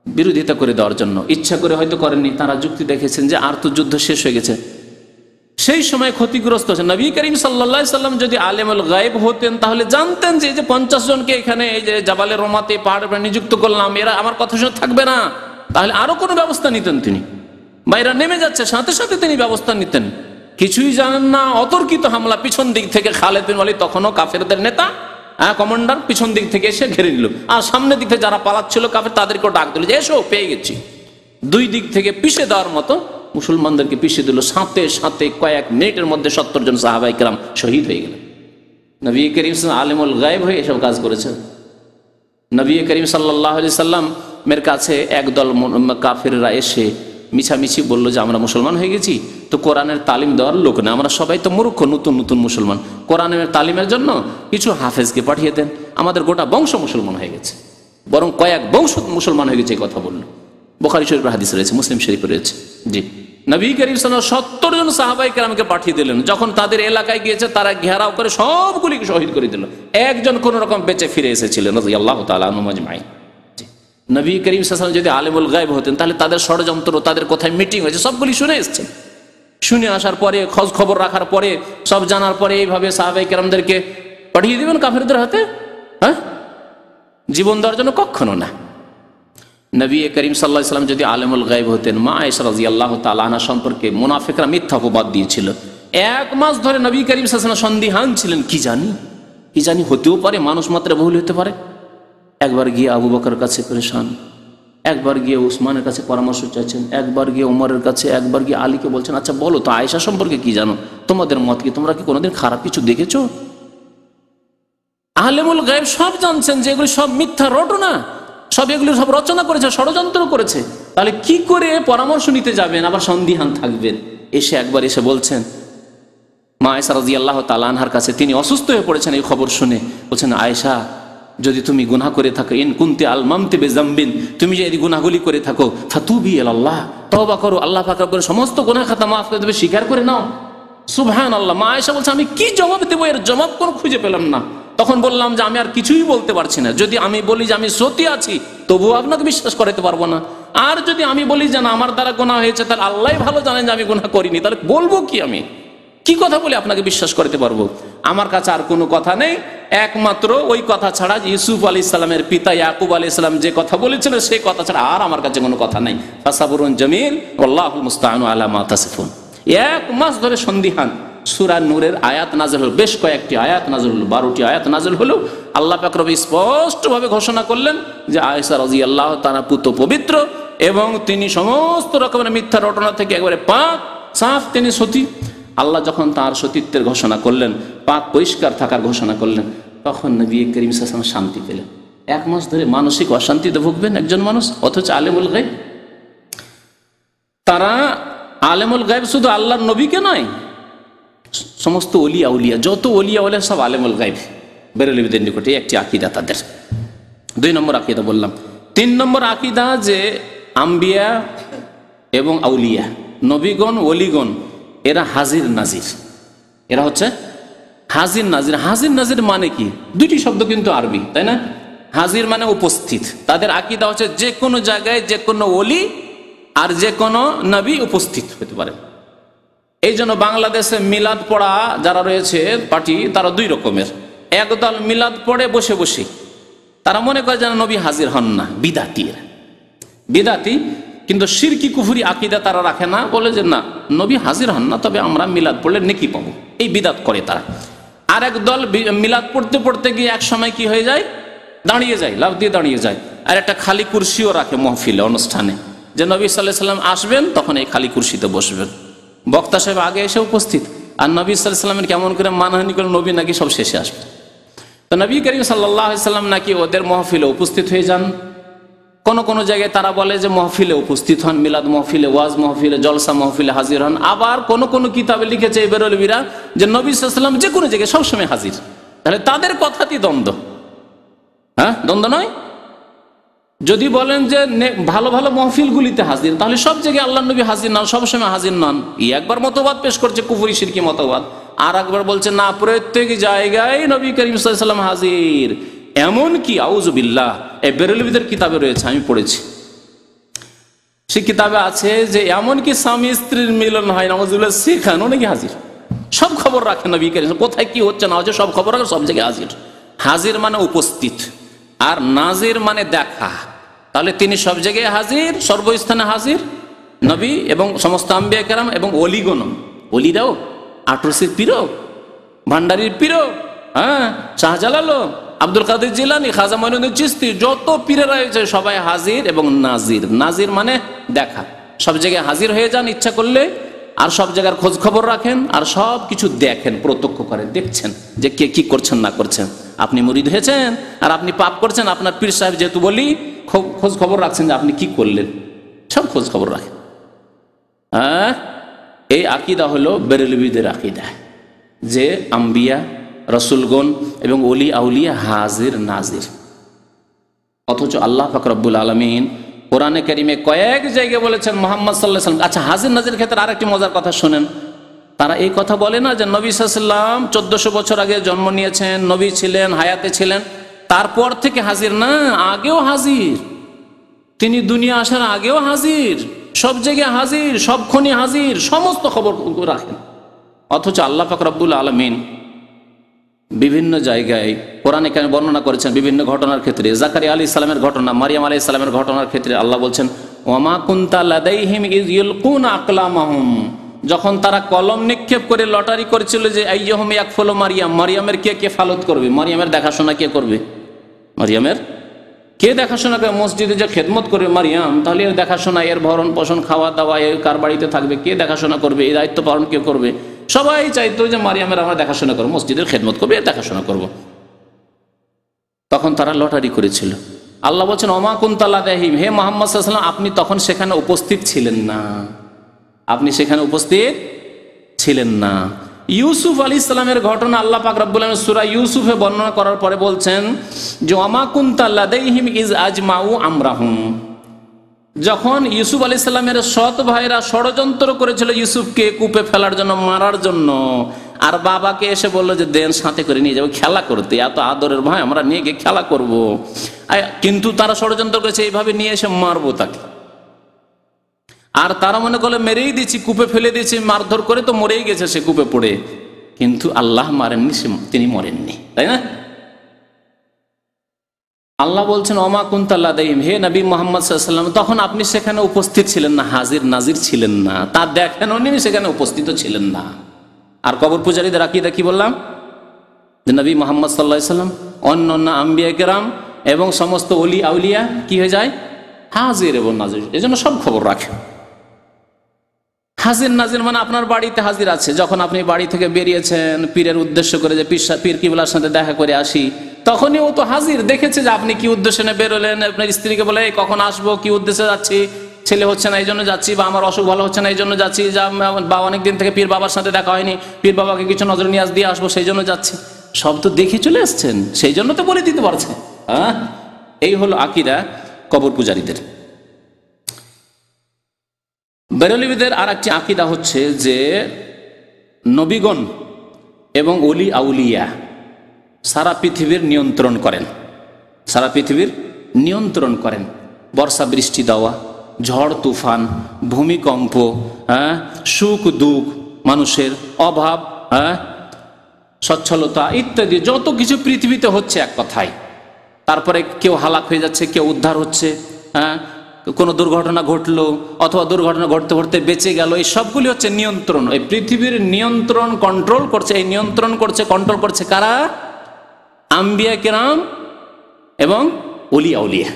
বিরোধিতা করে দেওয়ার জন্য। ইচ্ছা করে হয়তো করেননি, তারা যুক্তি দেখেছেন যে আর তো যুদ্ধ শেষ হয়ে গেছে, সেই সময় ক্ষতিগ্রস্ত হয়েছে। নবী করিম সাল্লাল্লাহু আলাইহি ওয়াসাল্লাম যদি আলেমুল গায়ব হতেন তাহলে জানতেন যে এই যে 50 জনকে এখানে এই যে জাবালে রোমাতে পাহাড়ে নিযুক্ত করলাম, এরা আমার কথা শুনে থাকবে না, তাহলে আরো কোনো ব্যবস্থা নিতেন তিনি, বা এরা নেমে যাচ্ছে সাথে সাথে তিনি ব্যবস্থা নিতেন। কিছুই জানেন না, অতর্কিত হামলা পিছন দিক থেকে, খালিদ বিন ওয়ালিদ তখনও কাফেরদের নেতা, কমান্ডার, পিছন দিক থেকে এসে ঘিরে নিল, আর সামনের দিক থেকে যারা পালাচ্ছিল কাফের তাদেরকেও ডাক দিল যে এসো পেয়ে গেছি। দুই দিক থেকে পিষে দেওয়ার মতো মুসলমানদেরকে পিষে দিল, সাথে সাথে কয়েক মিনিটের মধ্যে 70 জন সাহাবায়ে কেরাম শহীদ হয়ে গেলেন। নবী করিম সাল্লাল্লাহু আলিমুল গায়ব হয়ে এসব কাজ করেছেন। নবী করিম সাল্লাল্লাহু আলাইহি সাল্লামের কাছে একদল কাফেররা এসে মিছামিছি বললো যে আমরা মুসলমান হয়ে গেছি, তো কোরআনের তালিম দেওয়ার লোক না, আমরা সবাই তো মূর্খ, নতুন মুসলমান, কোরআনের তালিমের জন্য কিছু হাফেজকে পাঠিয়ে দেন, আমাদের গোটা বংশ মুসলমান হয়ে গেছে, বরং কয়েক বংশ মুসলমান হয়ে গেছে এই কথা বললো। বুখারী শরীফের হাদিস রয়েছে, মুসলিম শরীফে রয়েছে। জি, নবী করিম সাল্লাল্লাহু আলাইহি ওয়াসাল্লাম 70 জন সাহাবায়ে কেরামকে পাঠিয়ে দিলেন। যখন তাদের এলাকায় গিয়েছে তারা ঘেরাও করে সবগুলিকে শহীদ করে দিল, একজন কোন রকম বেঁচে ফিরে এসেছিলেন রাদিয়াল্লাহু তাআলা আনহুম আজমাইন। নবী করিম সাল্লাল্লাহু আলাইহি ওয়াসাল্লাম যদি আলেমুল গায়ব হতেন তাহলে তাদের ষড়যন্ত্র, তাদের কোথায় মিটিং হয়েছে সবগুলি শুনে এসেছেন। শুনে আসার পরে, খোঁজ খবর রাখার পরে, সব জানার পরে এইভাবে সাহাবায়ে কেরামদেরকে পাঠিয়ে দিবেন কাফেরদের হাতে? হ্যাঁ, জীবন দেওয়ার জন্য? কখনো না। নবী করিম সাল্লাল্লাহু আলাইহি ওয়াসাল্লাম যদি আলেমুল গায়ব হতেন, মা আয়েশা রাদিয়াল্লাহু তাআলা আনহা সম্পর্কে মুনাফিকরা মিথ্যা অপবাদ দিয়েছিল। 1 মাস ধরে নবী করিম সাল্লাল্লাহু আলাইহি ওয়াসাল্লাম সন্দিহান ছিলেন, কি জানি হতেও পারে, মানুষ মাত্র ভুল হতে পারে। একবার গিয়ে আবু বকরের কাছে পরেশান, একবার গিয়ে উসমানের কাছে পরামর্শ চাইছেন, একবার গিয়ে ওমরের কাছে, একবার গিয়ে আলীকে বলছেন আচ্ছা বলো তো আয়েশা সম্পর্কে কি জানো, তোমাদের মত কি, তোমরা কি কোনোদিন খারাপ কিছু দেখেছো? আলেমুল গায়ব সব জানছেন যে এগুলি সব মিথ্যা রটনা, সব এগুলি সব রচনা করেছে, ষড়যন্ত্র করেছে, তাহলে কি করে পরামর্শ নিতে যাবেন, আবার সন্দিহান থাকবেন? একবার এসে বলছেন মা আয়েশা রাদিয়াল্লাহু তাআলা আনহার কাছে, তিনি অসুস্থ হয়ে পড়েছেন এই খবর শুনে, বলছেন আয়েশা যদি তুমি গুনাহ করে থাকো, ইন কুনতি আলমামতি বিযামবিন, তুমি যদি গুনাহগুলি করে থাকো, ফাতুবি ইলাল্লাহ, তওবা করো, আল্লাহ পাক রব্বুল সমস্ত গুনাহ খাতা মাফ করে দেবে, স্বীকার করে নাও। সুবহানাল্লাহ। মা আয়েশা বলছে আমি কি জবাব দেবো, এর জবাব কোনো খুঁজে পেলাম না। তখন বললাম যে আমি আর কিছুই বলতে পারছি না। যদি আমি বলি যে আমি সত্যি আছি, তবুও আপনাকে বিশ্বাস করাতে পারবো না। আর যদি আমি বলি যে না আমার দ্বারা গুনাহ হয়েছে, তাহলে আল্লাহ ভালো জানেন যে আমি গুনাহ করিনি, তাহলে বলবো কি, আমি কি কথা বলে আপনাকে বিশ্বাস করতে পারবো? আমার কাছে আর কোনো কথা নেই, একমাত্র ওই কথা ছাড়া, ইউসুফ আলাইহিস সালামের পিতা ইয়াকুব আলাইহিস সালাম যে কথা বলেছিলেন সেই কথা ছাড়া আর আমার কাছে কোনো কথা নেই। ফাসাবরুন জামিল ওয়াল্লাহুল মুস্তাআনু আলা মা তাসিফুন। 1 মাস ধরে সন্দিহান। সূরা নূরের আয়াত নাযিল হলো, বেশ কয়েকটি আয়াত নাযিল হলো, 12টি আয়াত নাযিল হলো। আল্লাহ পাক রব্বুল স্পষ্টভাবে ঘোষণা করলেন যে আয়েশা রাদিয়াল্লাহু তাআলা পুত পবিত্র এবং তিনি সমস্ত রকমের মিথ্যা রটনা থেকে একবারে পাক সাফ, তিনি সতী। আল্লাহ যখন তার সতীত্বের ঘোষণা করলেন, পাক পরিষ্কার থাকার ঘোষণা করলেন, তখন নবী করিম সাল্লাল্লাহু আলাইহি ওয়াসাল্লাম শান্তি পেলেন। 1 মাস ধরে মানসিক অশান্তিতে ভুগবেন একজন মানুষ, অথচ আলেমুল গায়ব। তারা আলেমুল গায়ব শুধু আল্লাহর নবীকে নয়, সমস্ত ওলিয়া উলিয়া, যত ওলিয়া উলিয়া সব আলেমুল গায়ব বেরেলবিদের নিকটে একটি আকীদা তাদের। 2 নম্বর আকীদা বললাম। 3 নম্বর আকীদা যে আম্বিয়া এবং আউলিয়া, নবীগণ ওলিগণ, এরা হাজির নাজির। এরা হচ্ছে হাজির নাজির। হাজির নাজির মানে কি? 2টি শব্দ কিন্তু আরবি, তাই না? হাজির মানে উপস্থিত। তাদের আকীদা হচ্ছে যে কোনো জায়গায় যে কোনো ওলি আর যে কোনো নবী উপস্থিত হতে পারে। এই জন্য বাংলাদেশে মিলাদ পড়া যারা রয়েছে পার্টি, তারা 2 রকমের। একদল মিলাদ পড়ে বসে বসে, তারা মনে করে যেন নবী হাজির হন না, বিদাতি। কিন্তু শিরকি কুফরি আকীদা তারা রাখে না, বলে যে না নবী হাজির হন না, তবে আমরা মিলাদ পড়লে নেকি পাবো, এই বিদাত করে তারা। আর এক দল মিলাদ পড়তে পড়তে গিয়ে এক সময় কি হয়ে যায়, দাঁড়িয়ে যায়, লাফ দিয়ে দাঁড়িয়ে যায়। আর একটা খালি কুরসিও রাখে মহফিলে, অনুষ্ঠানে, যে নবী সাল্লাল্লাহু আলাইহি ওয়াসাল্লাম আসবেন, তখন এই খালি কুরসিতে বসবেন। বক্তা সাহেব আগে এসে উপস্থিত, আর নবী সাল্লাল্লাহু আলাইহি ওয়াসাল্লামের কেমন করে মানহানি করে, নবী নাকি সব শেষে আসবে। তো নবী করিম সাল্লাল্লাহু আলাইহি ওয়াসাল্লাম নাকি ওদের মহফিলে উপস্থিত হয়ে যান। কোন কোন জায়গায় তারা বলে যে মহফিলে উপস্থিত হন, মিলাদ মহফিলে, ওয়াজ মহফিলে, জলসা মহফিলে হাজির হন। আবার কোন কোন কিতাবে লিখেছে এই বেরলবিরা যে নবী সাল্লাল্লাহু আলাইহি ওয়াসাল্লাম যে কোনো জায়গায় সবসময় হাজির। তাহলে তাদের কথাটি দ্বন্দ্ব, দ্বন্দ্ব নয়। যদি বলেন যে ভালো ভালো মহফিলগুলিতে হাজির, তাহলে সব জায়গায় আল্লাহ নবী হাজির নন, সবসময় হাজির নন। একবার মতবাদ পেশ করছে কুফরি শিরকি মতবাদ, আর একবার বলছে না প্রত্যেক জায়গায় নবী করিম সাল্লাল্লাহু আলাইহি ওয়াসাল্লাম হাজির। এমন কি আউযুবিল্লাহ, এই বেরেলবিদের কিতাবে রয়েছে, আমি পড়েছি, সে কিতাবে আছে যে এমন কি স্বামী স্ত্রীর মিলন হয়, নাউযুবিল্লাহ, সেখানেও নাকি হাজির। সব খবর রাখেন নবী করিম, কোথায় কি হচ্ছে না হচ্ছে সব খবর রাখেন, সব জায়গায় হাজির। হাজির মানে উপস্থিত, আর নাজির মানে দেখা। তাহলে তিনি সব জায়গায় হাজির, সর্বস্থানে হাজির, নবী এবং সমস্ত আম্বিয়া কেরাম এবং অলিগণ। অলিরাও, আটরসির পীরও, ভান্ডারির পীরও, শাহজালালও, আব্দুল কাদের জিলানী, খাজা মঈনুদ্দিন চিশতি, যত পীরেরা রয়েছে সবাই হাজির এবং নাজির। নাজির মানে দেখা, সব জায়গায় হাজির হয়ে যান ইচ্ছা করলে, আর সব জায়গার খোঁজ খবর রাখেন, আর সব কিছু দেখেন, প্রত্যক্ষ করেন, দেখছেন যে কে কি করছেন না করছেন। আপনি মুরিদ হয়েছেন আর আপনি পাপ করছেন, আপনার পীর সাহেব যেহেতু বলি খোঁজ খবর রাখছেন যে আপনি কি করলেন, সব খোঁজ খবর রাখেন। এই আকীদা হলো বেরেলবিদের আকীদা, যে আম্বিয়া, রসুলগণ এবং ওলি আউলিয়া হাজির নাজির। অথচ আল্লাহ পাক রব্বুল আলামিন কোরআনে কারিমে কয়েক জায়গায় বলেছেন মুহাম্মদ সাল্লাল্লাহু আলাইহি ওয়াসাল্লাম। আচ্ছা, হাজির নাজির ক্ষেত্রে আরেকটি মজার কথা শুনেন। তারা এই কথা বলে না যে নবী সাল্লাল্লাহু আলাইহি ওয়াসাল্লাম 1400 বছর আগে জন্ম নিয়েছেন, নবী ছিলেন, হায়াতে ছিলেন, তারপর থেকে হাজির না, আগেও হাজির। তিনি দুনিয়া আসার আগেও হাজির, সব জায়গায় হাজির, সবক্ষণে হাজির, সমস্ত খবর রাখেন। অথচ আল্লাহ পাক রব্বুল আলামিন বিভিন্ন জায়গায় কোরআনে কারিমে বর্ণনা করেছেন বিভিন্ন ঘটনার ক্ষেত্রে। জাকারিয়া আলাইহিস সালামের ঘটনা, মারিয়াম আলাইহিস সালামের ঘটনার ক্ষেত্রে আল্লাহ বলছেন ওয়ামা কুনতা লাদাইহিম ইয ইলকুনা আকলামাহুম, যখন তারা কলম নিক্ষেপ করে লটারি করেছিল যে আইয়ুহুম ইয়াকফুলু মারিয়াম, মারিয়ামের কে কেফালত করবে, মারিয়ামের দেখাশোনা কে করবে, মারিয়ামের কে দেখাশোনা করবে, মসজিদে যে খেদমত করবে মারিয়াম, তাহলে এর দেখাশোনা, এর ভরণ পোষণ, খাওয়া দাওয়া, এর কার বাড়িতে থাকবে, কে দেখাশোনা করবে, এই দায়িত্ব পালন কে করবে। সবাই চাইতো যে মারিয়ামের আমরা দেখাশোনা করবো, মসজিদের খেদমত করবে, এর দেখাশোনা করবো। তখন তারা লটারি করেছিল। আল্লাহ বলছেন ওমা কুনতা লাদাইহিম, হে মুহাম্মদ সাল্লাল্লাহু আলাইহি ওয়াসাল্লাম, আপনি তখন সেখানে উপস্থিত ছিলেন না, আপনি সেখানে উপস্থিত ছিলেন না। ইউসুফ আলাইহিস সালামের ঘটনা আল্লাহ পাক রব্বুল আলামিন সূরা ইউসুফে বর্ণনা করার পরে বলছেন যে ওয়ামা কুনতা লাদাইহিম ইজ আজমাউ আমরাহুম, যখন ইউসুফ আলাইহিস সালামের সৎ ভাইরা ষড়যন্ত্র করেছিল ইউসুফকে কূপে ফেলার জন্য, মারার জন্য, আর বাবাকে এসে বললো যে দেন সাথে করে নিয়ে যাবো খেলা করতে, এত আদরের ভাই আমরা নিয়ে গিয়ে খেলা করব, কিন্তু তারা ষড়যন্ত্র করেছে এইভাবে নিয়ে এসে মারবো তাকে, আর তারা মনে করলে মেরেই দিচ্ছি, কূপে ফেলে দিয়েছি মারধর করে, তো মরেই গেছে সে কূপে পড়ে, কিন্তু আল্লাহ মারেননি, তিনি মরেননি, তাই না? আল্লাহ বলছেন ওমা কুনতা লাদাইহিম, হে নবী মুহাম্মদ সাল্লাল্লাহু আলাইহি ওয়াসাল্লাম, তখন আপনি সেখানে উপস্থিত ছিলেন না, হাজির নাজির ছিলেন না, তা দেখেনও নি, সেখানে উপস্থিত ছিলেন না। আর কবর পূজারীদের আকীদা কি বললাম, যে নবী মুহাম্মদ সাল্লাল্লাহু আলাইহি ওয়াসাল্লাম অন্যান্য আম্বিয়া কেরাম এবং সমস্ত ওলি আউলিয়া কি হয়ে যায়, হাজির এবং নাজির, এজন্য সব খবর রাখে। হাজির নাজির মানে আপনার বাড়িতে হাজির আছে, যখন আপনি বাড়ি থেকে বেরিয়েছেন পীরের উদ্দেশ্য করে, যে পীর কিবলার সাথে দেখা করে আসি, তখনই ও তো হাজির, দেখেছে যে আপনি কি উদ্দেশ্যে নিয়ে বেরোলেন, আপনার স্ত্রীকে বলে কখন আসবো, কি উদ্দেশ্যে যাচ্ছি, ছেলে হচ্ছে না এই জন্য যাচ্ছি, বা আমার অসুখ ভালো হচ্ছে না এই জন্য যাচ্ছি, বা অনেকদিন থেকে পীর বাবার সাথে দেখা হয়নি, পীর বাবাকে কিছু নজর নিয়াজ দিয়ে আসবো সেই জন্য যাচ্ছি, সব তো দেখে চলে আসছেন, সেই জন্য তো বলে দিতে পারছে। হ্যাঁ, এই হলো আকীদা কবর পূজারীদের। বেরেলভীদের আর একটি আকীদা হচ্ছে যে নবীগণ এবং ওলি আউলিয়া সারা পৃথিবীর নিয়ন্ত্রণ করেন, সারা পৃথিবীর নিয়ন্ত্রণ করেন, বর্ষা বৃষ্টি দেওয়া, ঝড় তুফান, ভূমিকম্প, সুখ দুঃখ, মানুষের অভাব, সচ্ছলতা ইত্যাদি যত কিছু পৃথিবীতে হচ্ছে এক কথায়, তারপরে কেউ হালাক হয়ে যাচ্ছে, কেউ উদ্ধার হচ্ছে, কোনো দুর্ঘটনা ঘটলো অথবা দুর্ঘটনা ঘটতে ঘটতে বেঁচে গেল, এই সবগুলি হচ্ছে নিয়ন্ত্রণ। এই পৃথিবীর নিয়ন্ত্রণ কন্ট্রোল করছে, এই নিয়ন্ত্রণ করছে কন্ট্রোল করছে কারা, আম্বিয়া কেরাম এবং ওলি আউলিয়া।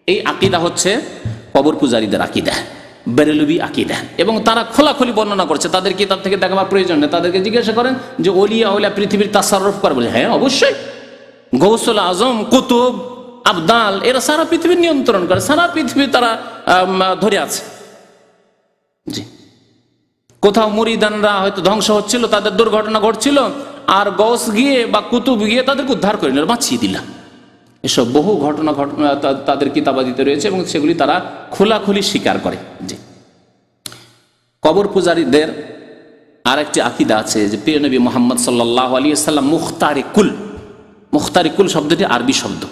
এই আকীদা হচ্ছে কবর পূজারীদের আকীদা, বেরেলভী আকীদা, এবং তারা খোলাখুলি বর্ণনা করছে, তাদের কিতাব থেকে দেখাবার প্রয়োজন নেই, তাদেরকে জিজ্ঞাসা করেন যে ওলি আউলিয়া পৃথিবীর তাসাররুফ করে, বলে হ্যাঁ অবশ্যই, গৌসুল আজম, কুতুব, আবদাল, এরা সারা পৃথিবীর নিয়ন্ত্রণ করে, সারা পৃথিবী তারা ধরে আছে। জি, কোথাও মুরিদানরা হয়তো ধ্বংস হচ্ছিল, তাদের দুর্ঘটনা ঘটছিল, আর গৌস গিয়ে বা কুতুব গিয়ে তাদেরকে উদ্ধার করে নিল, বাঁচিয়ে দিলাম। এসব বহু ঘটনা তাদের কিতাবাদিতে রয়েছে এবং সেগুলি তারা খোলাখুলি স্বীকার করে। জি, কবর পূজারীদের আর একটি আকীদা আছে যে প্রিয় নবী মুহাম্মদ সাল্লাল্লাহু আলাইহি ওয়াসাল্লাম মুখতারে কুল, মুখতারে কুল শব্দটি আরবি শব্দ,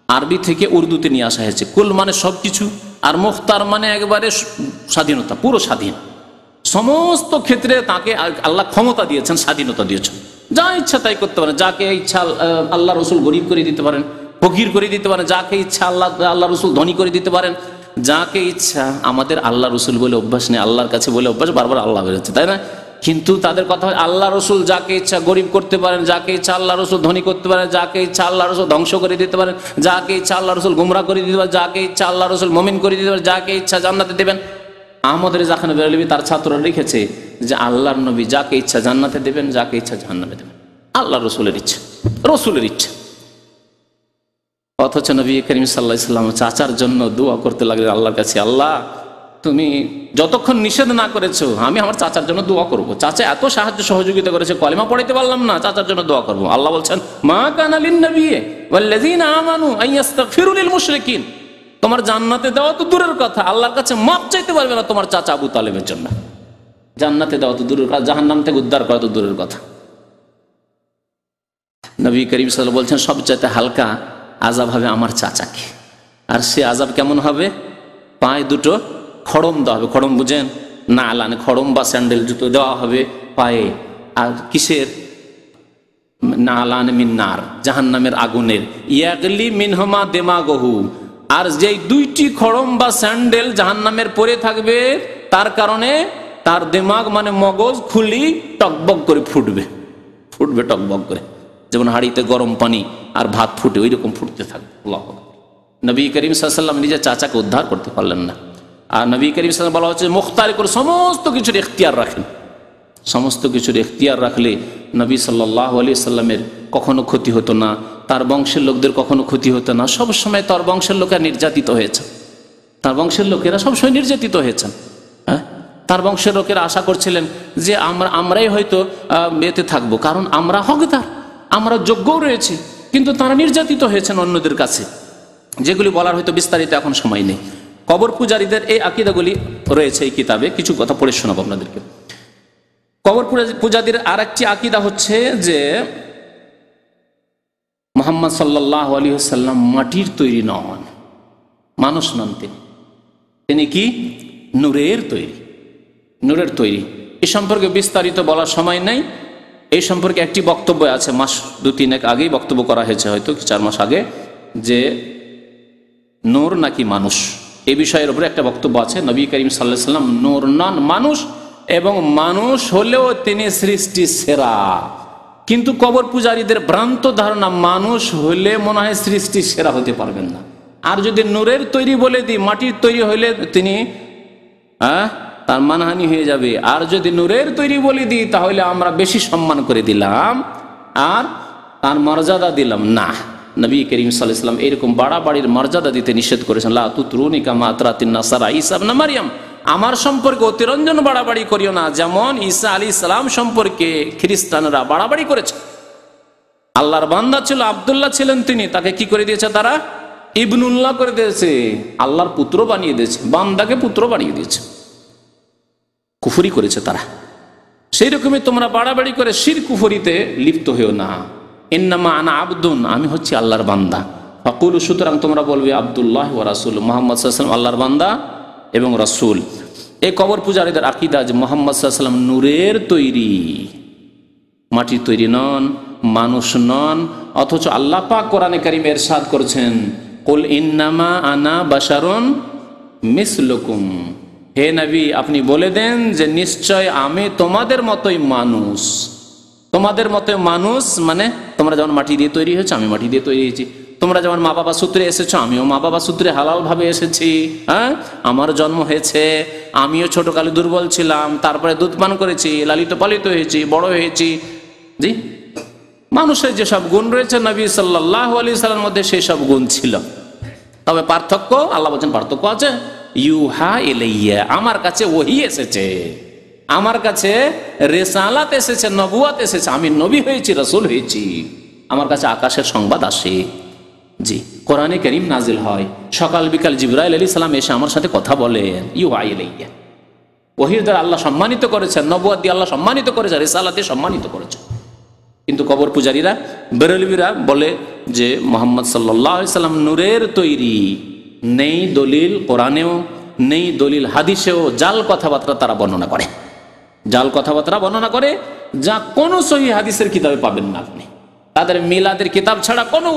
আরবি থেকে উর্দুতে নিয়ে আসা হয়েছে। কুল মানে সব কিছু, আর মুখতার মানে একবারে স্বাধীনতা, পুরো স্বাধীন, সমস্ত ক্ষেত্রে তাকে আল্লাহ ক্ষমতা দিয়েছেন, স্বাধীনতা দিয়েছেন, যা ইচ্ছা তাই করতে পারেন, যাকে ইচ্ছা আল্লাহ রসুল গরিব করে দিতে পারেন, ফকির করে দিতে পারেন, যাকে ইচ্ছা আল্লাহ রসুল ধনী করে দিতে পারেন, যাকে ইচ্ছা। আমাদের আল্লাহ রসুল বলে অভ্যাস নেই, আল্লাহর কাছে বলে অভ্যাস, বারবার আল্লাহ বেরোচ্ছে, তাই না? কিন্তু তাদের কথা হয় আল্লাহ রসুল যাকে ইচ্ছা গরিব করতে পারেন, যাকে ইচ্ছা আল্লাহ রসুল ধনী করতে পারেন, যাকে ইচ্ছা আল্লাহ রসুল ধ্বংস করে দিতে পারেন, যাকে ইচ্ছা আল্লাহ রসুল গুমরা করে দিতে পারেন, যাকে ইচ্ছা আল্লাহ রসুল মুমিন করে দিতে পারেন, যাকে ইচ্ছা জান্নাতে দেবেন। আহমদের জাখানে বেরেলভী তার ছাত্ররা লিখেছে যে আল্লাহর নবী যাকে ইচ্ছা জান্নাতে দেবেন, যাকে ইচ্ছা জাহান্নামে দেবেন, আল্লাহ রসুলের ইচ্ছা, রসুলের ইচ্ছা। অথচ নবী করিম সাল্লাল্লাহু আলাইহি ওয়াসাল্লাম চাচার জন্য দোয়া করতে লাগলেন আল্লাহর কাছে, আল্লাহ তুমি যতক্ষণ নিষেধ না করেছো আমি আমার চাচার জন্য দোয়া করব। চাচা এত সাহায্য সহযোগিতা করেছে, কলেমা পড়াইতে পারলাম না, চাচার জন্য দোয়া করব। আল্লাহ বলছেন মা কানা লিন-নবী ওয়াল্লাযীনা আমানু আন ইস্তাগফিরু লিল মুশরিকিন, তোমার জান্নাতে দেওয়া তো দূরের কথা, আল্লাহর কাছে মাপ চাইতে পারবে না তোমার চাচা আবু তালেবের জন্য। জান্নাতে দেওয়া তো দূরের কথা, জাহান্নাম থেকে উদ্ধার করা তো দূরের কথা। নবী করিম সাল্লাল্লাহু আলাইহি ওয়াসাল্লাম বলছেন সবচাইতে হালকা আযাব হবে আমার চাচাকে। আর সে আযাব কেমন হবে? পায়ে দুটো খড়ম দেওয়া হবে, খড়ম বুঝেন না, আলানে খড়ম বা স্যান্ডেল জুতো দেওয়া হবে পায়ে। আর কিসের? না আলানে মিন্নার, জাহান্নামের আগুনের। ইয়াগলি মিনহুমা দিমাগহু, আর যেই দুইটি খড়ম বা স্যান্ডেল জাহান্নামের পরে থাকবে তার কারণে তার দিমাগ মানে মগজ খুলি টকবক করে ফুটবে, ফুটবে টকবক করে, যেমন হাঁড়িতে গরম পানি আর ভাত ফুটে ওই রকম ফুটতে থাকবে। আল্লাহু আকবার। নবী করিম সাল্লাল্লাহু আলাইহি ওয়াসাল্লাম নিজের চাচাকে উদ্ধার করতে পারলেন না। আর নবী করিম সাল্লাল্লাহু আলাইহি ওয়াসাল্লাম বলা হচ্ছে মুখতারে করে সমস্ত কিছুর এখতিয়ার রাখেন, সমস্ত কিছুর এখতিয়ার রাখলে নবী সাল্লাল্লাহু আলাইহি ওয়াসাল্লামের কখনো ক্ষতি হতো না, তার বংশের লোকদের কখনো ক্ষতি হতো না। সবসময় তার বংশের লোকেরা নির্যাতিত হয়েছে, তার বংশের লোকেরা সবসময় নির্যাতিত হয়েছেন। হ্যাঁ, তার বংশের লোকেরা আশা করছিলেন যে আমরাই হয়তো এতে থাকবো, কারণ আমরা হকদার, আমরা যোগ্যও রয়েছি। কিন্তু তারা নির্যাতিত হয়েছেন অন্যদের কাছে, যেগুলি বলার হয়তো বিস্তারিত এখন সময় নেই। কবর পূজারীদের এই আকীদাগুলি রয়েছে এই কিতাবে, কিছু কথা পড়ে শোনাবো আপনাদেরকে। কবর পূজারীদের আর একটি আকীদা হচ্ছে যে মুহাম্মদ সাল্লাল্লাহু আলাইহি ওয়াসাল্লাম মাটির তৈরি নন, মানুষ নন। তিনি কি? নূরের তৈরি, নূরের তৈরি। এ সম্পর্কে বিস্তারিত বলার সময় নেই। এই সম্পর্কে একটি বক্তব্য আছে, মাস 2-3 আগেই বক্তব্য করা হয়েছে, হয়তো 4 মাস আগে, যে নূর নাকি মানুষ, এই বিষয়ের উপরে একটা বক্তব্য আছে। নবী করিম সাল্লাল্লাহু আলাইহি ওয়াসাল্লাম নূর নন, মানুষ, এবং মানুষ হলেও তিনি সৃষ্টি সেরা। কিন্তু কবর পূজারীদের ভ্রান্ত ধারণা, মানুষ হলে মনে হয় সৃষ্টি সেরা হতে পারবেন না, আর যদি নূরের তৈরি বলে দিই, মাটির তৈরি হইলে তিনি তার মানহানি হয়ে যাবে। আর যদি নূরের তৈরি বলে দিই, তাহলে আমরা বেশি সম্মান করে দিলাম আর তার মর্যাদা দিলাম না। নবী করিম সাল্লাল্লাহু আলাইহি ওয়াসাল্লাম এরকম বাড়াবাড়ির মর্যাদা দিতে নিষেধ করেছেন। লা তুতরুনি কামা আতরাতিন নাসারা ঈসা ইবনে মারইয়াম, আমার সম্পর্কে অতিরঞ্জন বাড়াবাড়ি করিও না, যেমন ঈসা আলাইহিস সালাম সম্পর্কে খ্রিস্টানরা বাড়াবাড়ি করেছে। আল্লাহর বান্দা ছিল, আব্দুল্লাহ ছিলেন তিনি, তাকে কি করে দিয়েছে তারা? ইবনুল্লাহ করে দিয়েছে, আল্লাহর পুত্র বানিয়ে দিয়েছে, বান্দাকে পুত্র বানিয়ে দিয়েছে। কুফরি করেছে তারা। সেই রকমই তোমরা বাড়াবাড়ি করে শিরক কুফরিতে লিপ্ত হয়েও না। ইন্নামা আনা আবদুন, আমি হচ্ছি আল্লাহর বান্দা। ফাকুলু, সুতরাং তোমরা বলবে আব্দুল্লাহ ওয়া রাসূল, মুহাম্মদ সাল্লাল্লাহু আলাইহি ওয়াসাল্লাম আল্লাহর বান্দা এবং রাসূল। এই কবর পূজারীদের আকীদা যে মুহাম্মদ সাল্লাল্লাহু আলাইহি ওয়াসাল্লাম নূরের তৈরি, মাটির তৈরি নন, মানুষ নন। অথচ আল্লাহ পাক কোরআনে কারীমে ইরশাদ করেছেন, কুল ইন্নামা আনা বাশারুন মিসলুকুম, হে নবী আপনি বলে দেন যে নিশ্চয় আমি তোমাদের মতোই মানুষ। তোমাদের মতোই মানুষ মানে তোমরা যেমন মাটি দিয়ে তৈরি হয়েছো, আমি মাটি দিয়ে তৈরি হয়েছি। তোমরা যেমন মা বাবা সূত্রে এসেছো, আমিও মা বাবা সূত্রে হালাল ভাবে এসেছি। আমার জন্ম হয়েছে, আমিও ছোটকালে দুর্বল ছিলাম, তারপরে দুধ পান করেছি, লালিত পালিত হয়েছি, বড় হয়েছি। জি, মানুষের যেসব গুণ রয়েছে নবী সাল্লাল্লাহু আলাইহি ওয়াসাল্লামের মধ্যে সেই সব গুণ ছিল। তবে পার্থক্য, আল্লাহ বলছেন পার্থক্য আছে। ইউহা ইলাইয়া, আমার কাছে ওহী এসেছে, আমার কাছে রিসালাত এসেছে, নবুয়ত এসেছে, আমি নবী হয়েছি, রাসূল হয়েছি, আমার কাছে আকাশের সংবাদ আসে। জি, কোরআনে কারীম নাজিল হয়, সকাল বিকাল জিবরাইল আলাইহিস সালাম এসে আমার সাথে কথা বলেন। ইউহা ইলাইয়া, ওহীর দ্বারা আল্লাহ সম্মানিত করেছেন, নবুয়ত দিয়ে আল্লাহ সম্মানিত করেছেন, রিসালাত দিয়ে সম্মানিত করেছেন। কিন্তু কবর পূজারীরা, বেরেলভিরা বলে যে মুহাম্মদ সাল্লাল্লাহু আলাইহি ওয়াসাল্লাম নূরের তৈরি। নেই দলিল কোরআনেও, নেই দলিল হাদিসেও, জাল কথাবার্তা তারা বর্ণনা করে, জাল কথাবার্তা বর্ণনা করে, যা কোনো সহিহ হাদিসের কিতাবে পাবেন না আপনি। তাদের মিলাদের কিতাব ছাড়া কোনো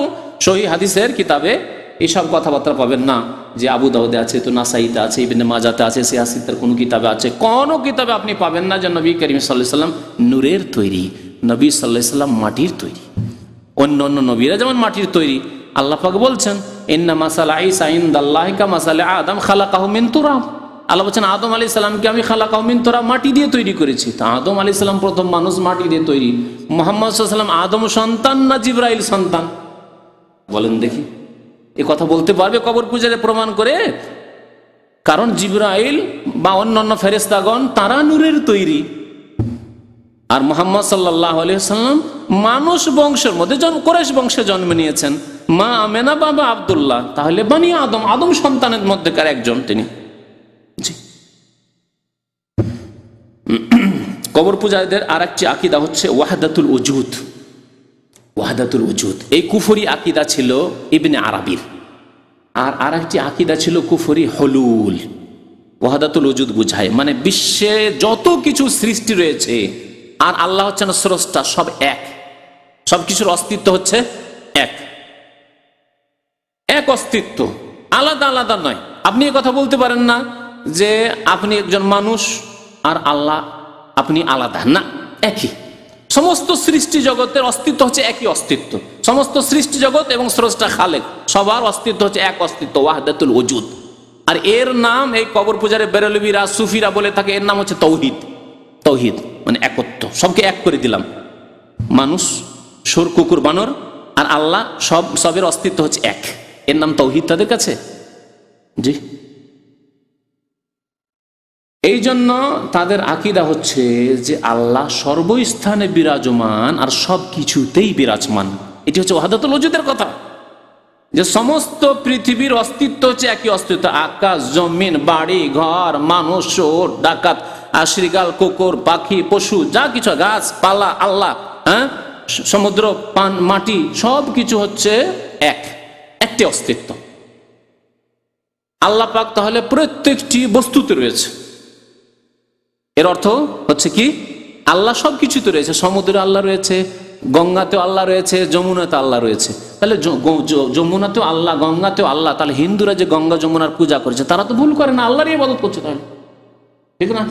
সহিহ হাদিসের কিতাবে এইসব কথাবার্তা পাবেন না। যে আবু দাউদে আছে, তো নাসাইতে আছে, ইবনে মাজাতে আছে, সিয়াসিতের কোনো কিতাবে আছে, কোনো কিতাবে আপনি পাবেন না যে নবী করিম সাল্লাল্লাহু আলাইহি ওয়াসাল্লাম নূরের তৈরি, নবী সাল্লাল্লাহু আলাইহি ওয়াসাল্লাম মাটির তৈরি। অন্য অন্য নবীরা যেমন মাটির তৈরি, আল্লাহ পাক বলছেন ইন্না মাসালা ঈসা ইনদাল্লাহি কামাসালি আদম খালাকাহু মিন তুরাব। আল্লাহ বলছেন আদম আলাইহিস সালামকে আমি খালাকাহু মিন তুরাব, মাটি দিয়ে তৈরি করেছি। তা আদম আলাইহিস সালাম প্রথম মানুষ, মাটি দিয়ে তৈরি। মুহাম্মদ সাল্লাল্লাহু আলাইহি ওয়াসাল্লাম আদম সন্তান না জিবরাইল সন্তান? বলেন দেখি, এ কথা বলতে পারবে কবর পূজারে প্রমাণ করে? কারণ জিবরাইল বা অন্যান্য ফেরেশতাগণ তারা নূরের তৈরি, আর মুহাম্মদ সাল্লাল্লাহু আলাইহি ওয়াসাল্লাম মানুষ বংশের মধ্যে কুরাইশ বংশে জন্ম নিয়েছেন, মা আমেনা বাবা আব্দুল্লাহ, তাহলে বনি আদম, আদম সন্তানের মধ্যেকার একজন তিনি। জি, কবর পূজারীদের আর একটি আকীদা হচ্ছে ওয়াহদাতুল উজুদ। ওয়াহদাতুল উজুদ এই কুফরি আকীদা ছিল ইবনে আরাবির, আর একটি আকীদা ছিল কুফরি হুলুল। ওয়াহদাতুল উজুদ বুঝায় মানে বিশ্বে যত কিছু সৃষ্টি রয়েছে আর আল্লাহ হচ্ছেন স্রষ্টা, সব এক, সবকিছুর অস্তিত্ব হচ্ছে এক, এক অস্তিত্ব, আলাদা আলাদা নয়। আপনি এ কথা বলতে পারেন না যে আপনি একজন মানুষ আর আল্লাহ আপনি আলাদা, না, একই। সমস্ত সৃষ্টি জগতের অস্তিত্ব হচ্ছে একই অস্তিত্ব, সমস্ত সৃষ্টি জগৎ এবং স্রষ্টা খালেক সবার অস্তিত্ব হচ্ছে এক অস্তিত্ব, ওয়াহদাতুল ওজুদ। আর এর নাম এই কবর পূজারে বেরেলভিরা, সুফিরা বলে থাকে, এর নাম হচ্ছে তৌহিদ। তৌহিদ মানে একত্ব, সবকে এক করে দিলাম। মানুষ, সুর, কুকুর, বানর আর আল্লাহ সবের অস্তিত্ব হচ্ছে এক, এর নাম তৌহিদ তাদের কাছে। জি, এই জন্য তাদের আকীদা হচ্ছে যে আল্লাহ সর্বস্থানে বিরাজমান আর সব কিছুতেই বিরাজমান। এটি হচ্ছে ওয়াহদাতুল ওজুদের কথা, যে সমস্ত পৃথিবীর অস্তিত্ব হচ্ছে একই অস্তিত্ব। আকাশ, জমিন, বাড়ি ঘর, মানুষ, চোর ডাকাত, আশ্রিগাল, কুকুর, পাখি, পশু, যা কিছু, গাছপালা, আল্লাহ, সমুদ্র, পান, মাটি, সব কিছু হচ্ছে একটি অস্তিত্ব। আল্লাহ পাক তাহলে প্রত্যেকটি বস্তুতে রয়েছে। এর অর্থ হচ্ছে কি, আল্লাহ সব কিছুতে রয়েছে। সমুদ্রে আল্লাহ রয়েছে, গঙ্গাতেও আল্লাহ রয়েছে, যমুনাতে আল্লাহ রয়েছে। তাহলে যমুনাতেও আল্লাহ, গঙ্গাতেও আল্লাহ। তাহলে হিন্দুরা যে গঙ্গা যমুনার পূজা করেছে তারা তো ভুল করে না, আল্লাহরই ইবাদত করছে, তাহলে ঠিক না?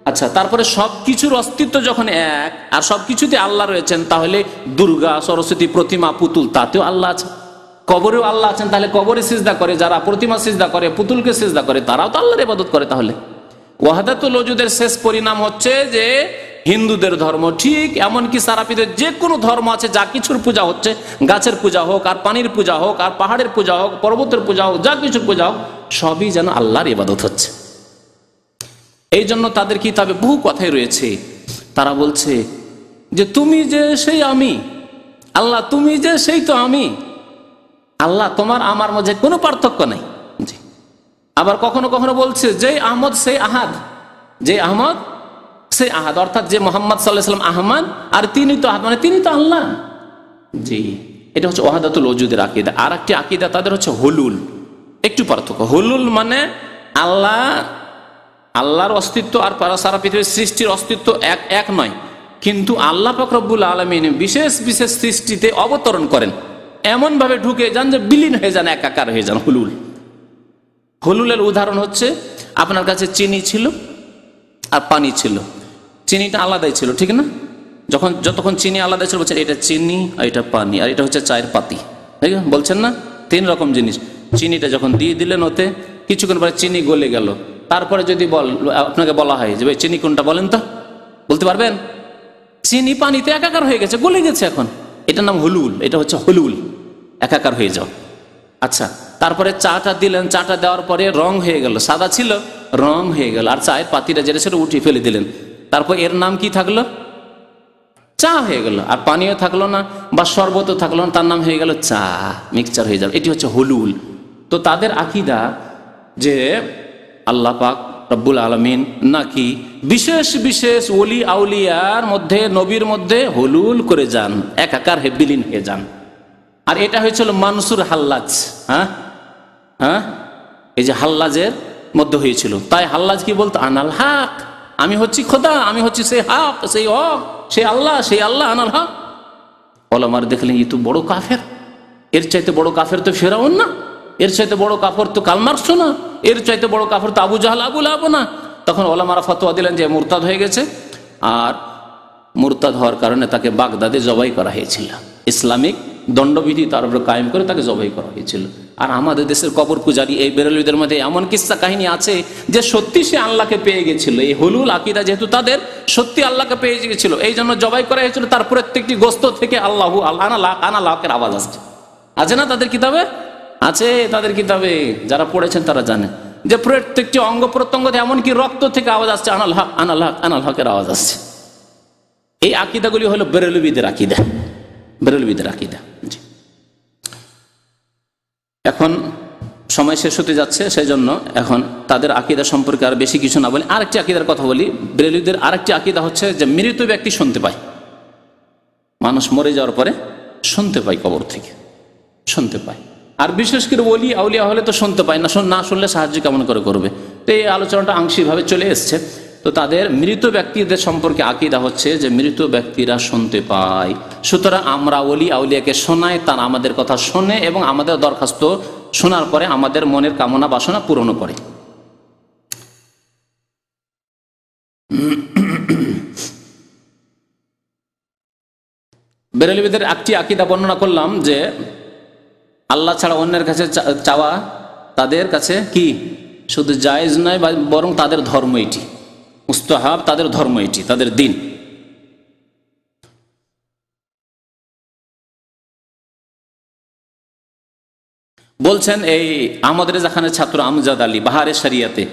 আচ্ছা, তারপরে সবকিছুর অস্তিত্ব যখন এক আর সবকিছুতে আল্লাহ রয়েছেন, তাহলে দুর্গা, সরস্বতী, প্রতিমা, পুতুল, তাতেও আল্লাহ আছে। কবরেও আল্লাহ আছেন, তাহলে কবরে সিজদা করে যারা, প্রতিমা সিজদা করে, পুতুলকে সিজদা করে, তারাও তো আল্লাহর ইবাদত করে। তাহলে ওয়াহদাতুল ওজুদের শেষ পরিণাম হচ্ছে যে হিন্দুদের ধর্ম ঠিক, এমনকি সারা পৃথিবীর যে কোনো ধর্ম আছে, যা কিছুর পূজা হচ্ছে, গাছের পূজা হোক, আর পানির পূজা হোক, আর পাহাড়ের পূজা হোক, পর্বতের পূজা হোক, যা কিছুর পূজা হোক, সবই যেন আল্লাহর ইবাদত হচ্ছে। এই জন্য তাদের কিতাবে বহু কথাই রয়েছে। তারা বলছে যে তুমি যে সেই আমি, আল্লাহ তুমি যে সেই তো আমি, আল্লাহ তোমার আমার মাঝে কোনো পার্থক্য নাই। জি। আবার কখনো কখনো বলছে যে আহমদ সেই আহাদ, যে আহমদ সেই আহাদ, অর্থাৎ যে মোহাম্মদ সাল্লাল্লাহু আলাইহি ওয়াসাল্লাম আহমদ আর তিনি তো আহাদ, মানে তিনি তো আল্লাহ। জি, এটা হচ্ছে ওয়াহদাতুল ওজুদের আকীদা। আর একটি আকীদা তাদের হচ্ছে হুলুল। একটু পার্থক্য। হুলুল মানে আল্লাহর অস্তিত্ব আর সারা পৃথিবীর সৃষ্টির অস্তিত্ব এক নয়, কিন্তু আল্লাহ পাক রব্বুল আলামিন বিশেষ বিশেষ সৃষ্টিতে অবতরণ করেন, এমন ভাবে ঢুকে যান যে বিলীন হয়ে যান, একাকার হয়ে যান। হুলুলের উদাহরণ হচ্ছে, আপনার কাছে চিনি ছিল আর পানি ছিল, চিনিটা আলাদাই ছিল, ঠিক না? যতক্ষণ চিনি আলাদা ছিল বলছেন এটা চিনি আর এটা পানি, আর এটা হচ্ছে চায়ের পাতি, ঠিক আছে? বলছেন না, 3 রকম জিনিস। চিনিটা যখন দিয়ে দিলেন ওতে, কিছুক্ষণ পরে চিনি গলে গেল। তারপরে যদি আপনাকে বলা হয় যে ভাই চিনি কোনটা বলেন তো, বলতে পারবেন? চিনি পানিতে একাকার হয়ে গেছে, গলে গেছে। এখন এটার নাম হুলুল। এটা হচ্ছে হুলুল, একাকার হয়ে যাও। আচ্ছা, তারপরে চাটা দিলেন, চাটা দেওয়ার পরে রং হয়ে গেল, সাদা ছিল রং হয়ে গেল, আর চায়ের পাতিটা যেটা সেটা উঠিয়ে ফেলে দিলেন। তারপর এর নাম কি থাকলো? চা হয়ে গেল। আর পানিও থাকলো না বা শরবতও থাকলো না, তার নাম হয়ে গেল চা, মিক্সচার হয়ে যাবে। এটি হচ্ছে হুলুল। তো তাদের আকীদা যে আল্লাহ পাক রব্বুল আলামিন নাকি বিশেষ বিশেষ ওলি আউলিয়ার মধ্যে, নবীর মধ্যে হুলুল করে যান, একাকার হয়ে বিলীন হয়ে যান। আর এটা হয়েছিল মানসুর হাল্লাজ। এই যে হাল্লাজের মধ্যে হয়েছিল। তাই হাল্লাজ কি বলতো? আনাল হক, আমি হচ্ছি খোদা, আমি হচ্ছি সেই হক, সেই হক, সেই আল্লাহ, আনাল হক। ওলামার দেখলেন এই তো বড় কাফের, এর চাইতে বড় কাফের তো ফেরাউন না, এর চাইতে বড় কাফের তো কার্ল মার্কস না, এর চাইতে বড় কাফের তো আবু জাহল, আবু লাহাব না। তখন ওলামারা ফতোয়া দিলেন যে মুরতাদ হয়ে গেছে, আর মুরতাদ হওয়ার কারণে তাকে বাগদাদে জবাই করা হয়েছিল। ইসলামিক দণ্ডবিধি তার উপরে কায়েম করে তাকে জবাই করা হয়েছিল। আর আমাদের দেশের কবর পূজারী এই বেরেলভিদের মধ্যে এমন কিস্সা কাহিনী আছে যে সত্যি সে আল্লাহকে পেয়ে গেছিল। এই হুলুল আকীদা যেহেতু তাদের, সত্যি আল্লাহকে পেয়ে গেছিল, এই জন্য জবাই করা হয়েছিল। তার প্রত্যেকটি গোস্ত থেকে আল্লাহু আনাল্লাহের আওয়াজ আসছে। আছে না তাদের কিতাবে? আছে তাদের কিতাবে। যারা পড়েছেন তারা জানে যে প্রত্যেকটি অঙ্গ প্রত্যঙ্গ, এমনকি রক্ত থেকে আওয়াজ আসছে, আনাল হক, আনাল হকের আওয়াজ আসছে। এই আকীদাগুলি হলো বেরেলভিদের আকীদা, বেরেলভিদের আকীদা। এখন সময় শেষ হতে যাচ্ছে, সেই জন্য এখন তাদের আকীদা সম্পর্কে আর বেশি কিছু না বলি, আরেকটি আকীদার কথা বলি। বেরেলভিদের আরেকটি আকীদা হচ্ছে যে মৃত ব্যক্তি শুনতে পায়, মানুষ মরে যাওয়ার পরে শুনতে পায়, কবর থেকে শুনতে পায়। আর বিশেষ করে ওলি আউলিয়া হলে তো শুনতে পায় না, না শুনলে সাহায্য কেমন করে করবে? তো এই আলোচনাটা আংশিকভাবে চলে এসছে। তো তাদের মৃত ব্যক্তিদের সম্পর্কে আকীদা হচ্ছে যে মৃত ব্যক্তিরা শুনতে পায়, সুতরাং আমরা ওলি আউলিয়াকে শোনাই, তারা আমাদের কথা শোনে এবং আমাদের দরখাস্ত শোনার পরে আমাদের মনের কামনা বাসনা পূরণ করে। বেরেলভিদের একটি আকীদা বর্ণনা করলাম যে আল্লাহ ছাড়া অন্যের কাছে চাওয়া তাদের কাছে কি শুধু জায়েজ নয়, বরং তাদের ধর্ম এটি, মুস্তাহাব, তাদের ধর্ম এটি, তাদের দিন। বলছেন এই আহমদ রেজা খানের ছাত্র আমজাদ আলী বাহারে শরিয়াতে,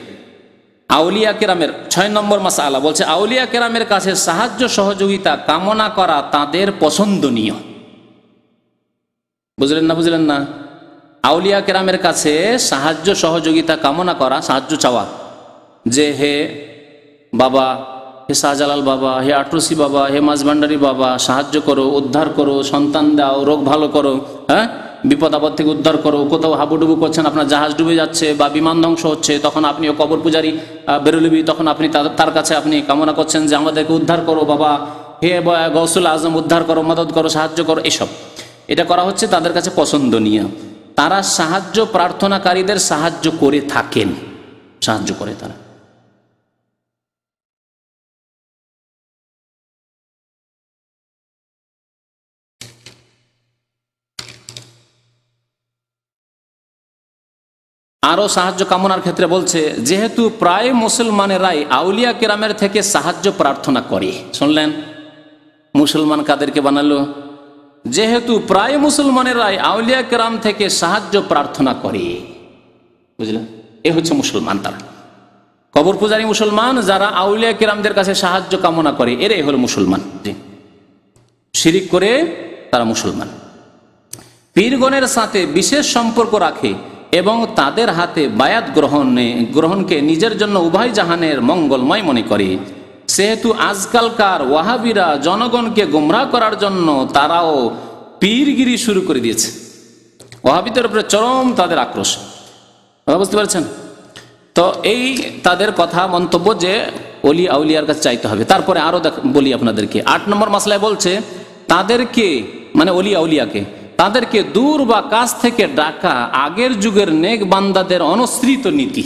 আউলিয়া কেরামের 6 নম্বর মাসআলা বলছে, আউলিয়া কেরামের কাছে সাহায্য সহযোগিতা কামনা করা তাদের পছন্দনীয়। বুঝলেন না? বুঝলেন না? আউলিয়া কেরামের কাছে সাহায্য সহযোগিতা কামনা করা, সাহায্য চাওয়া, যে হে বাবা, হে শাহজালাল বাবা, হে আটরসি বাবা, হে মাঝভান্ডারী বাবা, সাহায্য করো, উদ্ধার করো, সন্তান দাও, রোগ ভালো করো, হ্যাঁ, বিপদ আপদ থেকে উদ্ধার করো। কোথাও হাবুডুবু করছেন, আপনার জাহাজ ডুবে যাচ্ছে বা বিমান ধ্বংস হচ্ছে, তখন আপনিও কবর পূজারী বেরোলিবি, তখন আপনি তার কাছে আপনি কামনা করছেন যে আমাদেরকে উদ্ধার করো বাবা, হে গৌসুল আজম, উদ্ধার করো, মদত করো, সাহায্য করো। এসব এটা করা হচ্ছে তাদের কাছে পছন্দনীয়। তারা সাহায্য প্রার্থনাকারীদের সাহায্য করে থাকেন, সাহায্য করে তারা। আরো সাহায্য কামনার ক্ষেত্রে বলছে, যেহেতু প্রায় মুসলমানেরাই আউলিয়া কেরামের থেকে সাহায্য প্রার্থনা করে। শুনলেন? মুসলমান কাদেরকে বানালো? যেহেতু প্রায় মুসলমানেরাই আউলিয়া কেরাম থেকে সাহায্য প্রার্থনা করে। বুঝলেন? এ হচ্ছে মুসলমান। তারা কবর পূজারী মুসলমান, যারা আউলিয়া কেরামদের কাছে সাহায্য কামনা করে, এরাই হলো মুসলমান। শিরিক করে তারা মুসলমান। পীরগণের সাথে বিশেষ সম্পর্ক রাখে এবং তাদের হাতে বায়াত গ্রহণকে নিজের জন্য উভয় জাহানের মঙ্গলময় মনে করে। সেহেতু আজকালকার ওয়াহাবিরা জনগণকে গুমরাহ করার জন্য তারাও পীরগিরি শুরু করে দিয়েছে। ওয়াহাবিদের উপরে চরম তাদের আক্রোশ। বুঝতে পারছেন তো? এই তাদের কথা, মন্তব্য যে অলি আউলিয়ার কাছে চাইতে হবে। তারপরে আরো বলি আপনাদেরকে, 8 নম্বর মাসলায় বলছে, তাদেরকে মানে অলি আউলিয়াকে, তাদেরকে দূর বা কাছ থেকে ডাকা আগের যুগের নেক বান্দাদের অনুসৃত নীতি।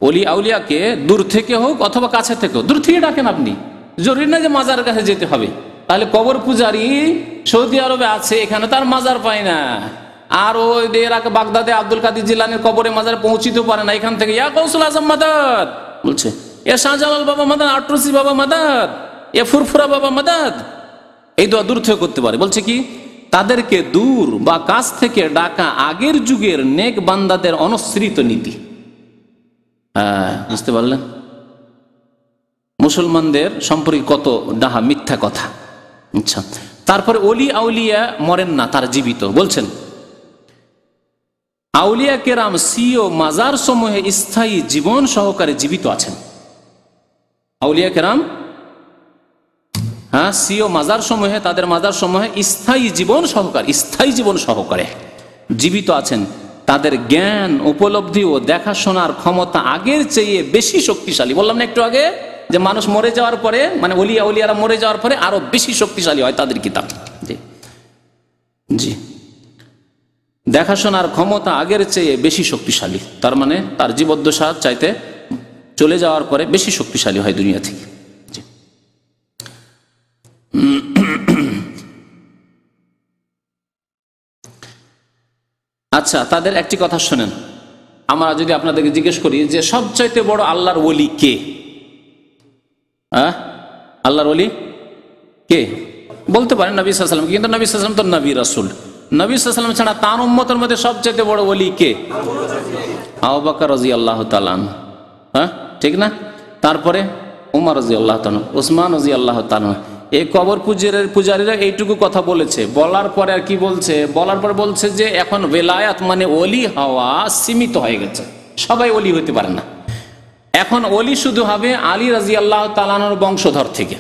অলি আউলিয়াকে দূর থেকে হোক অথবা কাছে থেকে হোক, দূর থেকে ডাকেন আপনি, জরুরি না যে মাজারের কাছে যেতে হবে। তাহলে কবর পূজারি সৌদি আরবে আছে, এখানে তার মাজার পায় না, আর ওই এরাকে বাগদাদে আব্দুল কাদের জিলানির কবরে মাজারে পৌঁছিতে পারে না, এখান থেকে ইয়া গৌসুল আজম মাদাদ বলছে, এ শাহজালাল বাবা মাদাদ, আটরসি বাবা মাদাদ, এ ফুরফুরা বাবা মাদাদ, এই দোয়া দূর থেকে করতে পারে। বলছে কি, তাদেরকে দূর বা কাছ থেকে ডাকা আগের যুগের নেক বান্দাদের অনুসৃত নীতি। হ্যাঁ, বুঝতে পারলেন? মুসলমানদের সম্পর্কে কত ডাহা মিথ্যা কথা। আচ্ছা, তারপরে অলি আউলিয়া মরেন না, তার জীবিত। বলছেন, আউলিয়া কেরাম সিও মাজার সমূহে স্থায়ী জীবন সহকারে জীবিত আছেন। আউলিয়া কেরাম হ্যাঁ সিও মাজার সমূহে, তাদের মাজার সমূহে স্থায়ী জীবন সহকারে জীবিত আছেন। তাদের জ্ঞান, উপলব্ধি ও দেখাশোনার ক্ষমতা আগের চেয়ে বেশি শক্তিশালী। বললাম না একটু আগে যে মানুষ মরে যাওয়ার পরে, মানে অলিয়ারা মরে যাওয়ার পরে আরো বেশি শক্তিশালী হয় তাদের কিতাব। জি, দেখাশোনার ক্ষমতা আগের চেয়ে বেশি শক্তিশালী, তার মানে তার জীবদ্দশা চাইতে চলে যাওয়ার পরে বেশি শক্তিশালী হয় দুনিয়া থেকে। আচ্ছা, তাদের একটি কথা শোনেন। আমরা যদি আপনাদেরকে জিজ্ঞেস করি যে সবচাইতে বড় আল্লাহর ওলি কে, আল্লাহর ওলি কে, বলতে পারেন নবী সাল্লাল্লাহু আলাইহি ওয়াসাল্লাম, কিন্তু নবী সাল্লাল্লাহু আলাইহি ওয়াসাল্লাম তো নবী রাসূল। নবী সাল্লাল্লাহু আলাইহি ওয়াসাল্লাম ছাড়া তার উম্মতের মধ্যে সবচাইতে বড় ওলি কে? আবু বকর রাদিয়াল্লাহু তাআলা আনহু। হ্যাঁ, ঠিক না? তারপরে উমর রাদিয়াল্লাহু তাআলা, উসমান রাদিয়াল্লাহু তাআলা। এই কবর পূজারীরা এইটুকু কথা বলেছে, বলার পরে আর কি বলছে? বলার পরে বলছে যে এখন ওলায়াত মানে ওলি হওয়া সীমিত হয়ে গেছে, সবাই ওলি হতে পারে না। এখন ওলি শুধু হবে আলী রাদিয়াল্লাহু তাআলা আনহুর বংশধর থেকে।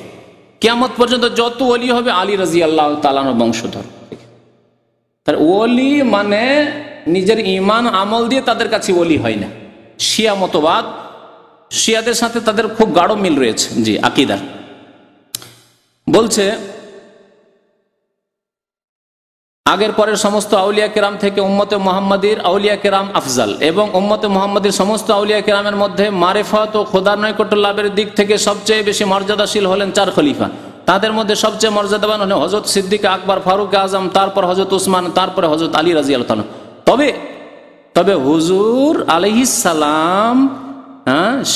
কিয়ামত পর্যন্ত যত ওলি হবে আলী রাদিয়াল্লাহু তাআলা আনহুর বংশধর থেকে। তার ওলি মানে নিজের ঈমান আমল দিয়ে তাদের কাছে ওলি হয় না। শিয়া মতবাদ, শিয়াদের সাথে তাদের খুব গাঢ় মিল রয়েছে, জি, আকীদার। বলছে আগের পরের সমস্ত আউলিয়া কেরাম থেকে উম্মতে মুহাম্মাদীর আউলিয়া কেরাম আফজাল, এবং উম্মতে মুহাম্মাদীর সমস্ত আউলিয়া কেরামের মধ্যে মারিফাত ও খোদার নৈকট্য লাভের দিক থেকে সবচেয়ে বেশি মর্যাদাশীল হলেন 4 খলিফা। তাদের মধ্যে সবচেয়ে মর্যাদাবান হলেন হযরত সিদ্দিক আকবর, ফারুক আজম, তারপর হযরত উসমান, তারপরে হযরত আলী রাদিয়াল্লাহু তাআলা। তবে হুজুর আলাইহিস সালাম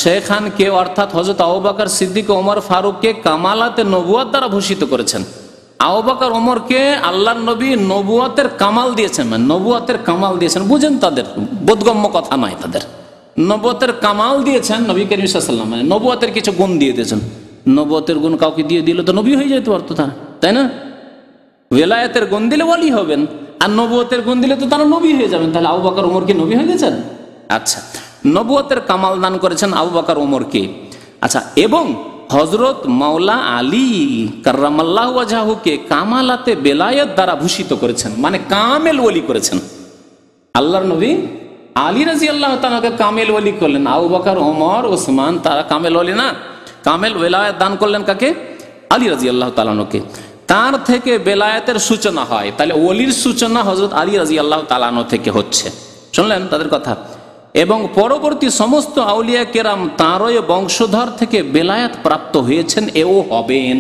শেখানকে অর্থাৎ হযরত আবু বকর সিদ্দিক, ওমর, ফারুককে কামালাতে নবুয়ত দ্বারা ভূষিত করেছেন। আবু বকর, ওমরকে আল্লাহর নবী নবুয়তের কামাল দিয়েছেন, মানে নবুয়তের কামাল দিয়েছেন। বুঝেন, তাদের বোধগম্য কথা নয় তাদের। নবুয়তের কামাল দিয়েছেন নবী করিম সাল্লাল্লাহু আলাইহি ওয়াসাল্লাম, মানে নবুয়তের কিছু গুণ দিয়ে দিয়েছেন। নবুয়তের গুণ কাউকে দিয়ে দিলে তো নবী হয়ে যেতে পারতো তারা, তাই না? ওয়ালায়াতের গুণ দিলে ওয়ালি হবেন, আর নবুয়তের গুণ দিলে তো তারা নবী হয়ে যাবেন। তাহলে আবু বকর ওমর কি নবী হয়ে গেছেন? আচ্ছা, নবুয়তের কামাল দান করেছেন আবু বকর ওমরকে। আচ্ছা, এবং হযরত মাওলা আলী কাররামাল্লাহু ওয়াজহাহুকে কামালাতে বেলায়েত দ্বারা ভূষিত করেছেন, মানে কামেল ওলি করেছেন। আল্লাহর নবী আলী রাদিয়াল্লাহু তাআলাকে কামেল ওলি করলেন, আবু বকর ওমর ওসমান তারা কামেল ওলি না, কামেল বেলায়েত দান করলেন কাকে? আলী রাদিয়াল্লাহু তাআলাকে। তার থেকে বেলায়েতের সূচনা হয়, তাহলে ওলির সূচনা হযরত আলী রাদিয়াল্লাহু তাআলা থেকে হচ্ছে। শুনলেন তাদের কথা? এবং পরবর্তী সমস্ত আউলিয়া কেরাম তাঁরই বংশধর থেকে বেলায়েত প্রাপ্ত হয়েছেন, এও হবেন।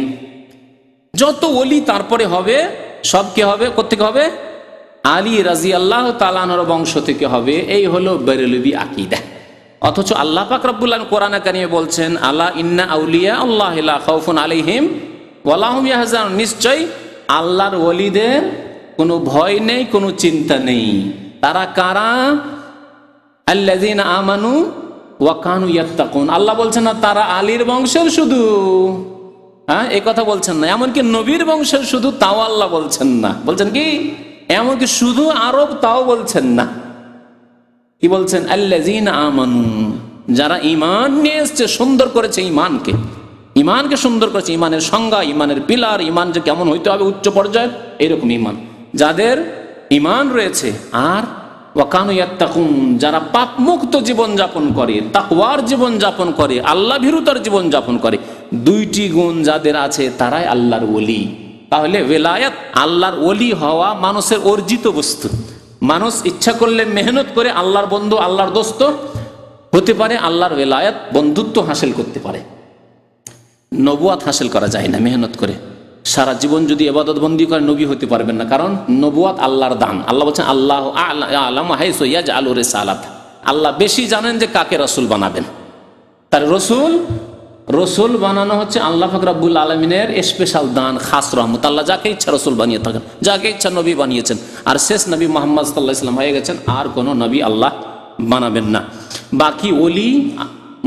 যত ওলি তারপরে হবে সব কে হবে? কোত্থেকে হবে? আলী রাদিয়াল্লাহু তাআলার বংশ থেকে হবে। এই হলো বেরেলভী আকীদা। অথচ আল্লাহ পাক রব্বুল আলামিন কোরআনে কারিমে বলছেন, আলা ইন্না আউলিয়া আল্লাহি লা খাউফুন আলাইহিম ওয়া লা হুম ইয়াহজানুন, নিশ্চয় আল্লাহর ওলিদের কোনো ভয় নেই, কোনো চিন্তা নেই। তারা কারা? আল্লাযীনা আমানু ওয়া কানু ইয়াত্তাকুন। আল্লাহ বলছেন না তারা আলীর বংশের শুধু, হ্যাঁ এই কথা বলছেন না। এমনকি নবীর বংশের শুধু, তাও আল্লাহ বলছেন না। বলছেন কি? এমনকি শুধু আরব, তাও বলছেন না। কি বলছেন? আল্লাযীনা আমানু, যারা ঈমান নিয়ে এসেছে, সুন্দর করেছে ঈমানকে, ঈমানকে সুন্দর করেছে। ঈমানের সংজ্ঞা, ঈমানের পিলার, ঈমান যে কেমন হইতে হবে উচ্চ পর্যায়ে, এরকম ঈমান যাদের ঈমান রয়েছে। আর ওয়া কানু ইয়াত্তাকুন, যারা পাপ মুক্ত জীবন যাপন করে, তাকওয়ার জীবন যাপন করে, আল্লাহ ভীরুতার জীবন যাপন করে, দুইটি গুণ যাদের আছে তারাই আল্লাহর ওলি। তাহলে ওয়ালায়াত, আল্লাহর ওলি হওয়া মানুষের অর্জিত বস্তু। মানুষ ইচ্ছা করলে মেহনত করে আল্লাহর বন্ধু, আল্লাহর দোস্ত হতে পারে, আল্লাহর ওয়ালায়াত বন্ধুত্ব হাসিল করতে পারে। নবুয়াত হাসিল করা যায় না মেহনত করে। সারা জীবন যদি ইবাদত বন্দি করে নবী হতে পারবেন না, কারণ নবুয়াত আল্লাহর দান। আল্লাহ বলছেন আল্লাহু আ'লামু হাইসু ইয়াজআলু রিসালাত, আল্লাহ বেশি জানেন যে কাকে রাসূল বানাবেন। তার রসুল বানানো হচ্ছে আল্লাহ পাক রব্বুল আলামিনের স্পেশাল দান, খাস রহমত। আল্লাহ যাকে ইচ্ছা রসুল বানিয়ে থাকেন, যাকে ইচ্ছা নবী বানিয়েছেন। আর শেষ নবী মুহাম্মদ সাল্লাল্লাহু আলাইহি ওয়াসাল্লাম হয়ে গেছেন, আর কোনো নবী আল্লাহ বানাবেন না। বাকি ওলি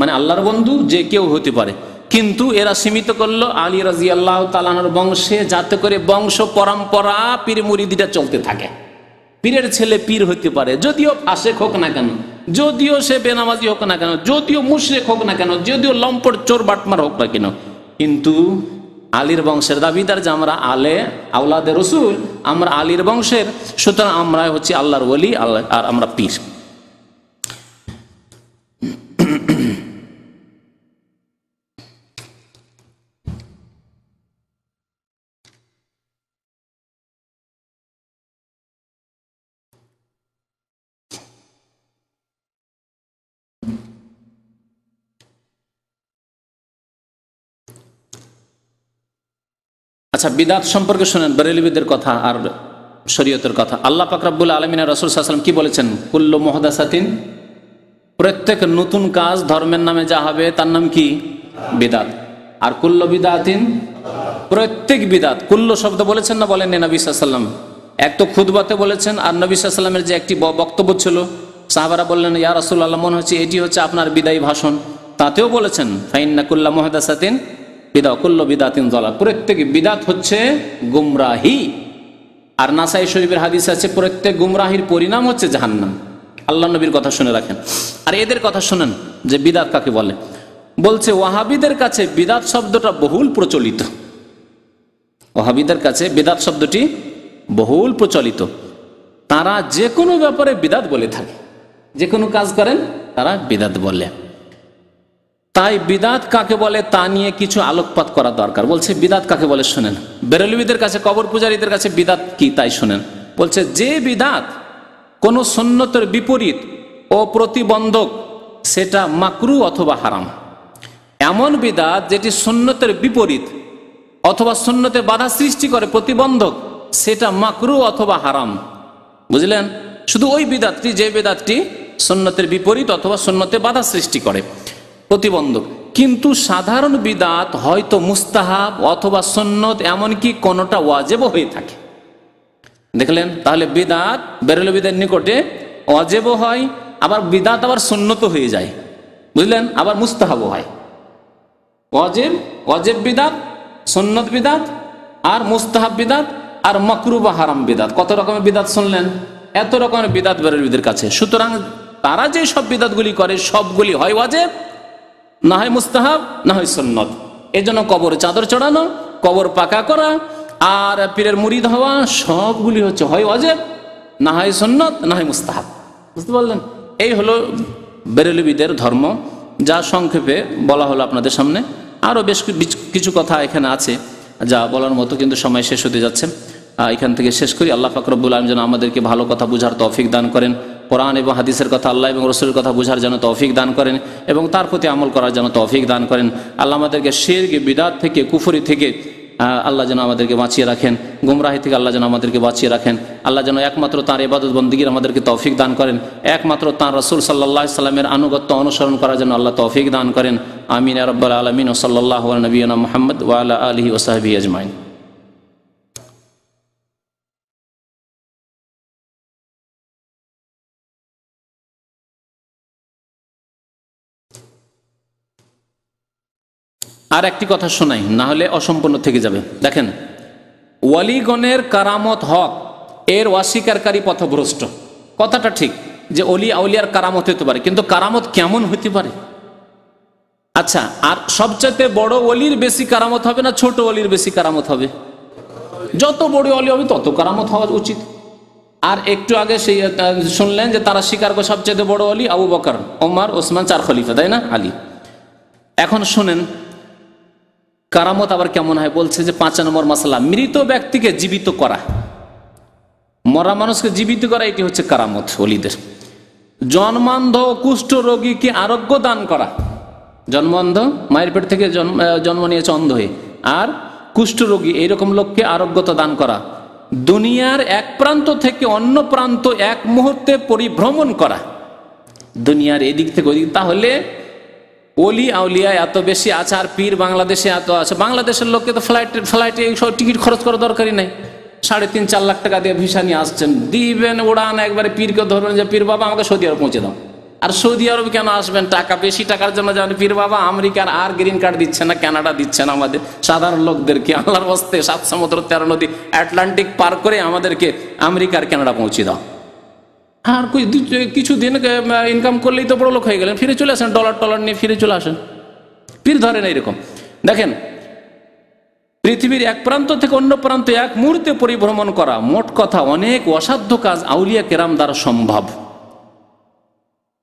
মানে আল্লাহর বন্ধু যে কেউ হতে পারে, কিন্তু এরা সীমিত করলো আলী রাদিয়াল্লাহু তাআলার বংশে, যাতে করে বংশ পরম্পরা পীর মুরিদিটা চলতে থাকে। পীরের ছেলে পীর হতে পারে, যদিও ফাসেক হোক না কেন, যদিও সে বেনামাজি হোক না কেন, যদিও মুশরিক হোক না কেন, যদিও লম্পট চোর বাটমার হোক না কেন, কিন্তু আলীর বংশের দাবিদার যে আমরা আওলাদে রসুল, আমরা আলীর বংশের, সুতরাং আমরা হচ্ছে আল্লাহর ওলি, আল্লাহ আর আমরা পীর। আচ্ছা, বিদাত সম্পর্কে শুনেন বেরেলভীদের কথা আর শরীয়তের কথা। আল্লাহ পাক রব্বুল আলামিন রাসূল সাল্লাল্লাহু আলাইহি ওয়াসাল্লাম কি বলেছেন? কুল্লু মুহদাসাতিন, প্রত্যেক নতুন কাজ ধর্মের নামে যা হবে তার নাম কি? বিদাত। আর কুল্লু বিদাতিন, প্রত্যেক বিদাত। কুল্লু শব্দ বলেছেন না বলেননি নবী সাল্লাল্লাহু আলাইহি ওয়াসাল্লাম? এক তো খুতবাতে বলেছেন, আর নবী সাল্লাল্লাহু আলাইহি ওয়াসাল্লামের যে একটি বক্তব্য ছিল, সাহাবারা বললেন ইয়া রাসূলুল্লাহ, মনে হচ্ছে এটি হচ্ছে আপনার বিদায়ী ভাষণ। তাতেও বলেছেন ফাইন্না কুল্লা মুহদাসাতিন বিদা কুল্লু বিদাতিন যালাল, প্রত্যেক বিদাত হচ্ছে গুমরাহি। আর নাসাই শরীফের হাদিস আছে প্রত্যেক গুমরাহির পরিণাম হচ্ছে জাহান্নাম। আল্লাহ নবীর কথা শুনে রাখেন। আর এদের কথা শুনেন যে বিদাত কাকে বলে। বলছে ওয়াহাবিদের কাছে বিদাত শব্দটা বহুল প্রচলিত। ওয়াহাবিদের কাছে বিদাত শব্দটি বহুল প্রচলিত। তারা যে কোনো ব্যাপারে বিদাত বলে থাকে, যে কোনো কাজ করেন তারা বিদাত বলে। তাই বিদাত কাকে বলে তা নিয়ে কিছু আলোকপাত করা দরকার। বলছে বিদাত কাকে বলে শোনেন। বেরেলভীদের কাছে, কবর পূজারীদের কাছে বিদাত কি তাই শোনেন। বলছে যে বিদাত কোন সুন্নতের বিপরীত ও প্রতিবন্ধক, সেটা মাকরু অথবা হারাম। এমন বিদাত যেটি সুন্নতের বিপরীত অথবা সুন্নতে বাধা সৃষ্টি করে, প্রতিবন্ধক, সেটা মাকরু অথবা হারাম। বুঝলেন? শুধু ওই বিদাতটি যে বিদাতটি সুন্নতের বিপরীত অথবা সুন্নতে বাধা সৃষ্টি করে, প্রতিবন্ধক। কিন্তু সাধারণ বিদাত হয়তো মুস্তাহাব অথবা সুন্নত, এমনকি কোনোটা ওয়াজিবও হয়ে থাকে। দেখলেন? তাহলে বিদাত বেরেলভীদের নিকটে ওয়াজিবও হয়, আবার বিদাত আবার সুন্নত হয়ে যায়, বুঝলেন? আবার মুস্তাহাবও হয়। ওয়াজিব বিদাত, সুন্নত বিদাত, আর মুস্তাহাব বিদাত, আর মাকরুহ বা হারাম বিদাত। কত রকমের বিদাত শুনলেন? এত রকমের বিদাত বেরেলভিদের কাছে। সুতরাং তারা যে সব বিদাতগুলি করে সবগুলি হয় ওয়াজিব, না হয় মুস্তাহাব, না হয় সুন্নত। এই জন্য কবরে চাদর চড়ানো, কবর পাকা করা, আর পীরের মুরিদ হওয়া সবগুলি হচ্ছে হয় ওয়াজিব, না হয় সুন্নত, না হয় মুস্তাহাব। বুঝতে পারলেন? এই হলো বেরেলভিদের ধর্ম, যা সংক্ষেপে বলা হলো আপনাদের সামনে। আরও বেশ কিছু কথা এখানে আছে যা বলার মতো, কিন্তু সময় শেষ হতে যাচ্ছে। এখান থেকে শেষ করি। আল্লাহ পাক রব্বুল আলামিন যেন আমাদেরকে ভালো কথা বুঝার তৌফিক দান করেন, কোরআন এবং হাদিসের কথা, আল্লাহ এবং রসুলের কথা বুঝার যেন তৌফিক দান করেন, এবং তার প্রতি আমল করার যেন তৌফিক দান করেন। আল্লাহ আমাদেরকে শিরক, বিদআত থেকে, কুফরি থেকে আল্লাহ যেন আমাদেরকে বাঁচিয়ে রাখেন, গুমরাহি থেকে আল্লাহ যেন আমাদেরকে বাঁচিয়ে রাখেন। আল্লাহ যেন একমাত্র তাঁর ইবাদত বন্দেগীর আমাদেরকে তৌফিক দান করেন, একমাত্র তাঁর রাসূল সাল্লাল্লাহু আলাইহি সাল্লামের আনুগত্য অনুসরণ করার জন্য আল্লাহ তৌফিক দান করেন। আমিন ইয়া রাব্বাল আলামিন। ওয়া সাল্লাল্লাহু আলা নবিয়িনা মুহাম্মদ ওয়া আলা আলিহি ওয়া সাহবিহি আজমাইন। আর একটি কথা শোনাই, না হলে অসম্পূর্ণ থেকে যাবে। দেখেন, ওয়ালিগণের কারামত হক, এর অস্বীকারী পথভ্রষ্ট। কথাটা ঠিক যে অলি আউলিয়ার কারামত হতে পারে, কিন্তু কারামত কেমন হতে পারে? আচ্ছা, আর সবচাইতে বড় ওলির বেশি কারামত হবে না ছোট ওলির বেশি কারামত হবে? যত বড় ওলি হবে তত কারামত হওয়া উচিত। আর একটু আগে সেই শুনলেন যে তারা স্বীকার করে সবচাইতে বড় ওলি আবু বকর, ওমর, ওসমান, 4 খলিফা, তাই না? আলী। এখন শুনেন কারামত আবার কেমন হয়। বলছে যে 5 নম্বর মাসলা, মৃত ব্যক্তিকে জীবিত করা, মরা মানুষকে জীবিত করা, এটি হচ্ছে কারামত ওলিদের। জন্মান্ধ কুষ্ঠ রোগীকে আরোগ্য দান করা, জন্মান্ধ, মায়ের পেট থেকে জন্ম নিয়েছে অন্ধ হয়ে, আর কুষ্ঠ রোগী এইরকম লোককে আরোগ্যতা দান করা, দুনিয়ার এক প্রান্ত থেকে অন্য প্রান্ত এক মুহূর্তে পরিভ্রমণ করা, দুনিয়ার এদিক থেকে ওদিক। তাহলে ওলি আউলিয়া এত বেশি আছে, আর পীর বাংলাদেশে এত আছে। বাংলাদেশের লোককে তো ফ্লাইটে সব টিকিট খরচ করার দরকারই নাই, 3.5-4 লাখ টাকা দিয়ে ভিসা নিয়ে আসছেন, দিবেন উড়ান, একবারে পীরকে ধরবেন যে পীর বাবা আমাকে সৌদি আরব পৌঁছে দাও। আর সৌদি আরব কেন আসবেন? টাকা, বেশি টাকার জন্য যাবেন। পীর বাবা আমেরিকার আর গ্রিন কার্ড দিচ্ছে না, কানাডা দিচ্ছে না আমাদের সাধারণ লোকদেরকে। আল্লাহর হস্তে 7 সমুদ্র 13 নদী আটলান্টিক পার করে আমাদেরকে আমেরিকার কানাডা পৌঁছে দাও। আর কিছুদিন ইনকাম করলেই তো বড় লোক হয়ে গেলেন, ফিরে চলে আসেন, ডলার নিয়ে ফিরে চলে আসেন। পীর ধরেন এইরকম। দেখেন, পৃথিবীর এক প্রান্ত থেকে অন্য প্রান্ত এক মুহূর্তে পরিভ্রমণ করা, মোট কথা অনেক অসাধ্য কাজ আউলিয়া কেরাম দ্বারা সম্ভব।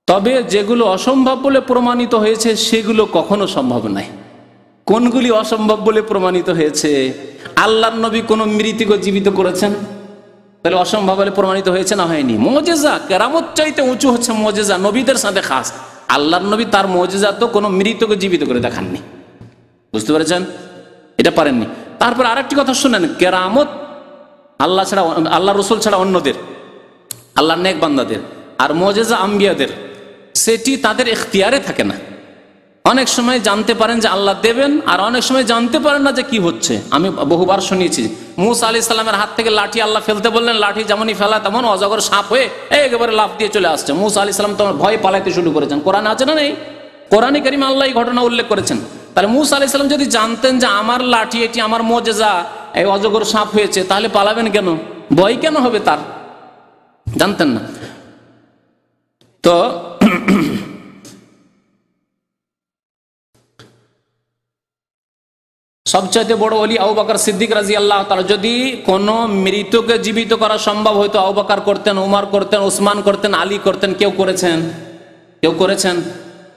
তবে যেগুলো অসম্ভব বলে প্রমাণিত হয়েছে সেগুলো কখনো সম্ভব নয়। কোনগুলি অসম্ভব বলে প্রমাণিত হয়েছে? আল্লাহর নবী কোন মৃতকে জীবিত করেছেন? তাহলে অসম্ভব বলে প্রমাণিত হয়েছে না হয়নি? মুজিজা, কেরামত চাইতে উঁচু হচ্ছে মুজিজা, নবীদের সাথে খাস। আল্লাহর নবী তার মুজিজা তো কোনো মৃতকে জীবিত করে দেখাননি। বুঝতে পেরেছেন? এটা পারেননি। তারপর আরেকটি কথা শুনেন, কেরামত আল্লাহ ছাড়া, আল্লাহ রসুল ছাড়া অন্যদের, আল্লাহর নেক বান্দাদের, আর মুজিজা আম্বিয়াদের, সেটি তাদের ইখতিয়ারে থাকে না। অনেক সময় জানতে পারেন যে আল্লাহ দেবেন, আর অনেক সময় জানতে পারেন না যে কি হচ্ছে। আমি বহুবার শুনিয়েছি, মুসা আলাইহিস সালামের হাত থেকে লাঠি আল্লাহ ফেলতে বললেন, লাঠি যেমনই ফেলা তেমন অজগর সাপ হয়ে একেবারে লাফ দিয়ে চলে আসছে। মুসা আলাইহিস সালাম তো ভয় পালাইতে শুরু করেছেন। কোরআন আছে না নেই? কোরআনে কারিমে আল্লাহ এই ঘটনা উল্লেখ করেছেন। তাহলে মুসা আলাইহিস সালাম যদি জানতেন যে আমার লাঠি এটি আমার মুজিজা, এই অজগর সাপ হয়েছে, তাহলে পালাবেন কেন? ভয় কেন হবে তার? জানতেন না তো। সবচাইতে বড় ওলি আবু বকর সিদ্দিক রাদিয়াল্লাহু তাআলা। যদি কোনো মৃতকে জীবিত করা সম্ভব হয়তো আবু বকর করতেন, উমর করতেন, ওসমান করতেন, আলী করতেন। কেউ করেছেন? কেউ করেছেন?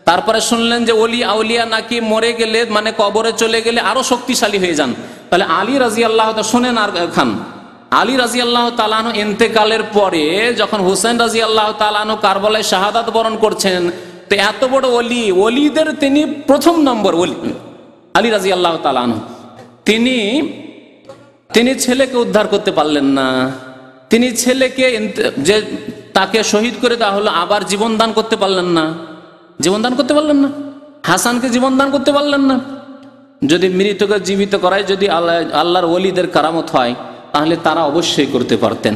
তারপরে শুনলেন যে ওলি আউলিয়া নাকি মরে গেলে, মানে কবরে চলে গেলে আরো শক্তিশালী হয়ে যান। তাহলে আলী রাদিয়াল্লাহু তাআলা, শোনেন আর খান, আলী রাদিয়াল্লাহু তাআলা আনহু ইন্তেকালের পরে যখন হুসাইন রাদিয়াল্লাহু তাআলা আনহু কারবালায় শাহাদাত বরণ করছেন, তো এত বড় ওলি, ওলিদের তিনি প্রথম নম্বর ওলি আলী রাদিয়াল্লাহু তাআলা আনহু। তিনি ছেলেকে উদ্ধার করতে পারলেন না। তিনি ছেলেকে যে তাকে শহীদ করে দেওয়া হলো, আবার জীবন দান করতে পারলেন না। জীবন দান করতে পারলেন না। হাসানকে জীবন দান করতে পারলেন না। যদি মৃতকে জীবিত করায় যদি আল্লাহর ওলিদের কারামত হয়, তাহলে তারা অবশ্যই করতে পারতেন।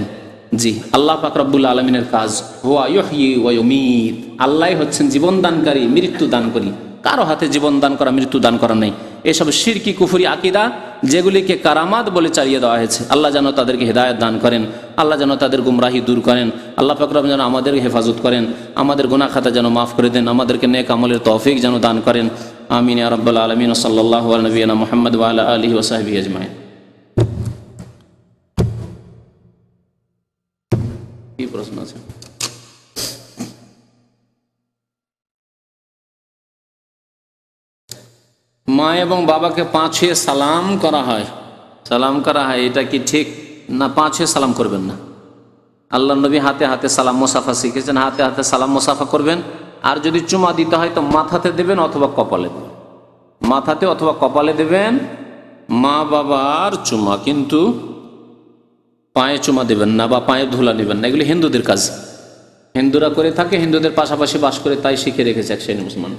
জি, আল্লাহ পাক রব্বুল আলমিনের কাজ। হুয়া ইউহয়ি ওয়া ইউমীত, আল্লাহ হচ্ছেন জীবন দানকারী, মৃত্যু দানকারী। কারো হাতে জীবন দান করা, মৃত্যু দান করা নেই। এসব শিরকি কুফরি আকিদা যেগুলিকে কারামাত বলে চালিয়ে দেওয়া হয়েছে, আল্লাহ যেন তাদেরকে হেদায়েত দান করেন, আল্লাহ যেন তাদের গুমরাহি দূর করেন, আল্লাহ পাক রব্বুল যেন আমাদের হেফাজত করেন, আমাদের গুনাহ খাতা যেন মাফ করে দেন, আমাদেরকে নেক আমলের তৌফিক যেন দান করেন। আমিন ইয়া রাব্বাল আলামিন। সাল্লাল্লাহু আলা নবিয়িনা মুহাম্মদ ওয়া আলা আলিহি ওয়া সাহবিহি আজমাইন। কি প্রশ্ন আছে? মা এবং বাবাকে পা ছুঁয়ে সালাম করা হয়, এটা কি ঠিক না? পা ছুঁয়ে সালাম করবেন না। আল্লাহ নবী হাতে হাতে সালাম মোসাফা শিখেছেন, হাতে হাতে সালাম মোসাফা করবেন। আর যদি চুমা দিতে হয় তো মাথাতে দেবেন অথবা কপালে দেবেন, মাথাতে অথবা কপালে দেবেন মা বাবার চুমা, কিন্তু পায়ে চুমা দেবেন না বা পায়ে ধুলা নেবেন না। এগুলি হিন্দুদের কাজ, হিন্দুরা করে থাকে, হিন্দুদের পাশাপাশি বাস করে, তাই শিখে রেখেছে এক শ্রেণীর মুসলমান।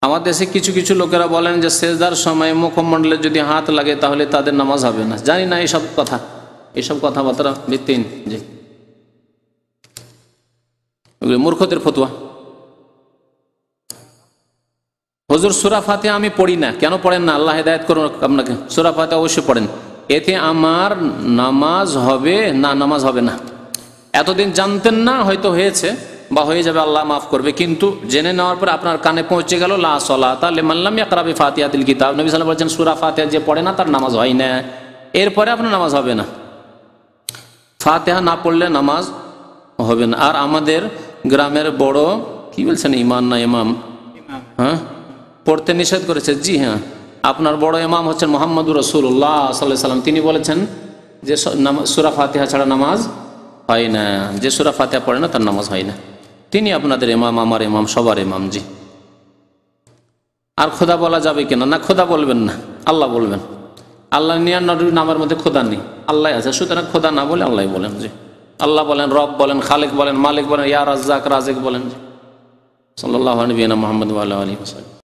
আমাদের দেশে কিছু কিছু লোকেরা বলেন যে সেজদার সময় মুখমণ্ডলে যদি হাত লাগে তাহলে তাদের নামাজ হবে না। জানি না এইসব কথাবার্তা ভিত্তিহীন, জি, মূর্খদের ফতোয়া। হুজুর সূরা ফাতিহা আমি পড়ি না, কেন পড়েন না? আল্লাহ হেদায়েত করুন আপনাকে। সূরা ফাতিহা অবশ্যই পড়েন, এতে আমার নামাজ হবে না? নামাজ হবে না। এতদিন জানতেন না, হয়তো হয়েছে বা হয়ে যাবে, আল্লাহ মাফ করবে, কিন্তু জেনে নেওয়ার পর আপনার কানে পৌঁছে গেল লা সলাতা লিমান লাম ইয়াকরা বিফাতিহাতিল কিতাব। নবী সাল্লাল্লাহু আলাইহি ওয়াসাল্লাম বলেছেন সূরা ফাতিহা যে পড়ে না তার নামাজ হয় না, এরপরে আপনার নামাজ হবে না। ফাতিহা না পড়লে নামাজ হবে না। আর আমাদের গ্রামের বড় কি বলছেন, ইমাম না ইমাম, হ্যাঁ, পড়তে নিষেধ করেছে। জি হ্যাঁ, আপনার বড় ইমাম হচ্ছেন মুহাম্মদুর রাসূলুল্লাহ সাল্লাল্লাহু আলাইহি ওয়াসাল্লাম, তিনি বলেছেন যে সূরা ফাতিহা ছাড়া নামাজ হয় না, যে সূরা ফাতিহা পড়ে না তার নামাজ হয় না। তিনি আপনাদের ইমাম, আমার ইমাম, সবার ইমাম। জি। আর খোদা বলা যাবে কিনা? না, খোদা বলবেন না, আল্লাহ বলবেন। আল্লাহ নিয়ার নামের মধ্যে খোদা নেই, আল্লাহ আছে, সুতরাং খোদা না বলে আল্লাহ বলেন। জি, আল্লাহ বলেন, রব বলেন, খালেক বলেন, মালিক বলেন, ইয়া রাজ্জাক, রাজেক বলেন। সাল্লাল্লাহু আলাইহি ওয়া সাল্লাম।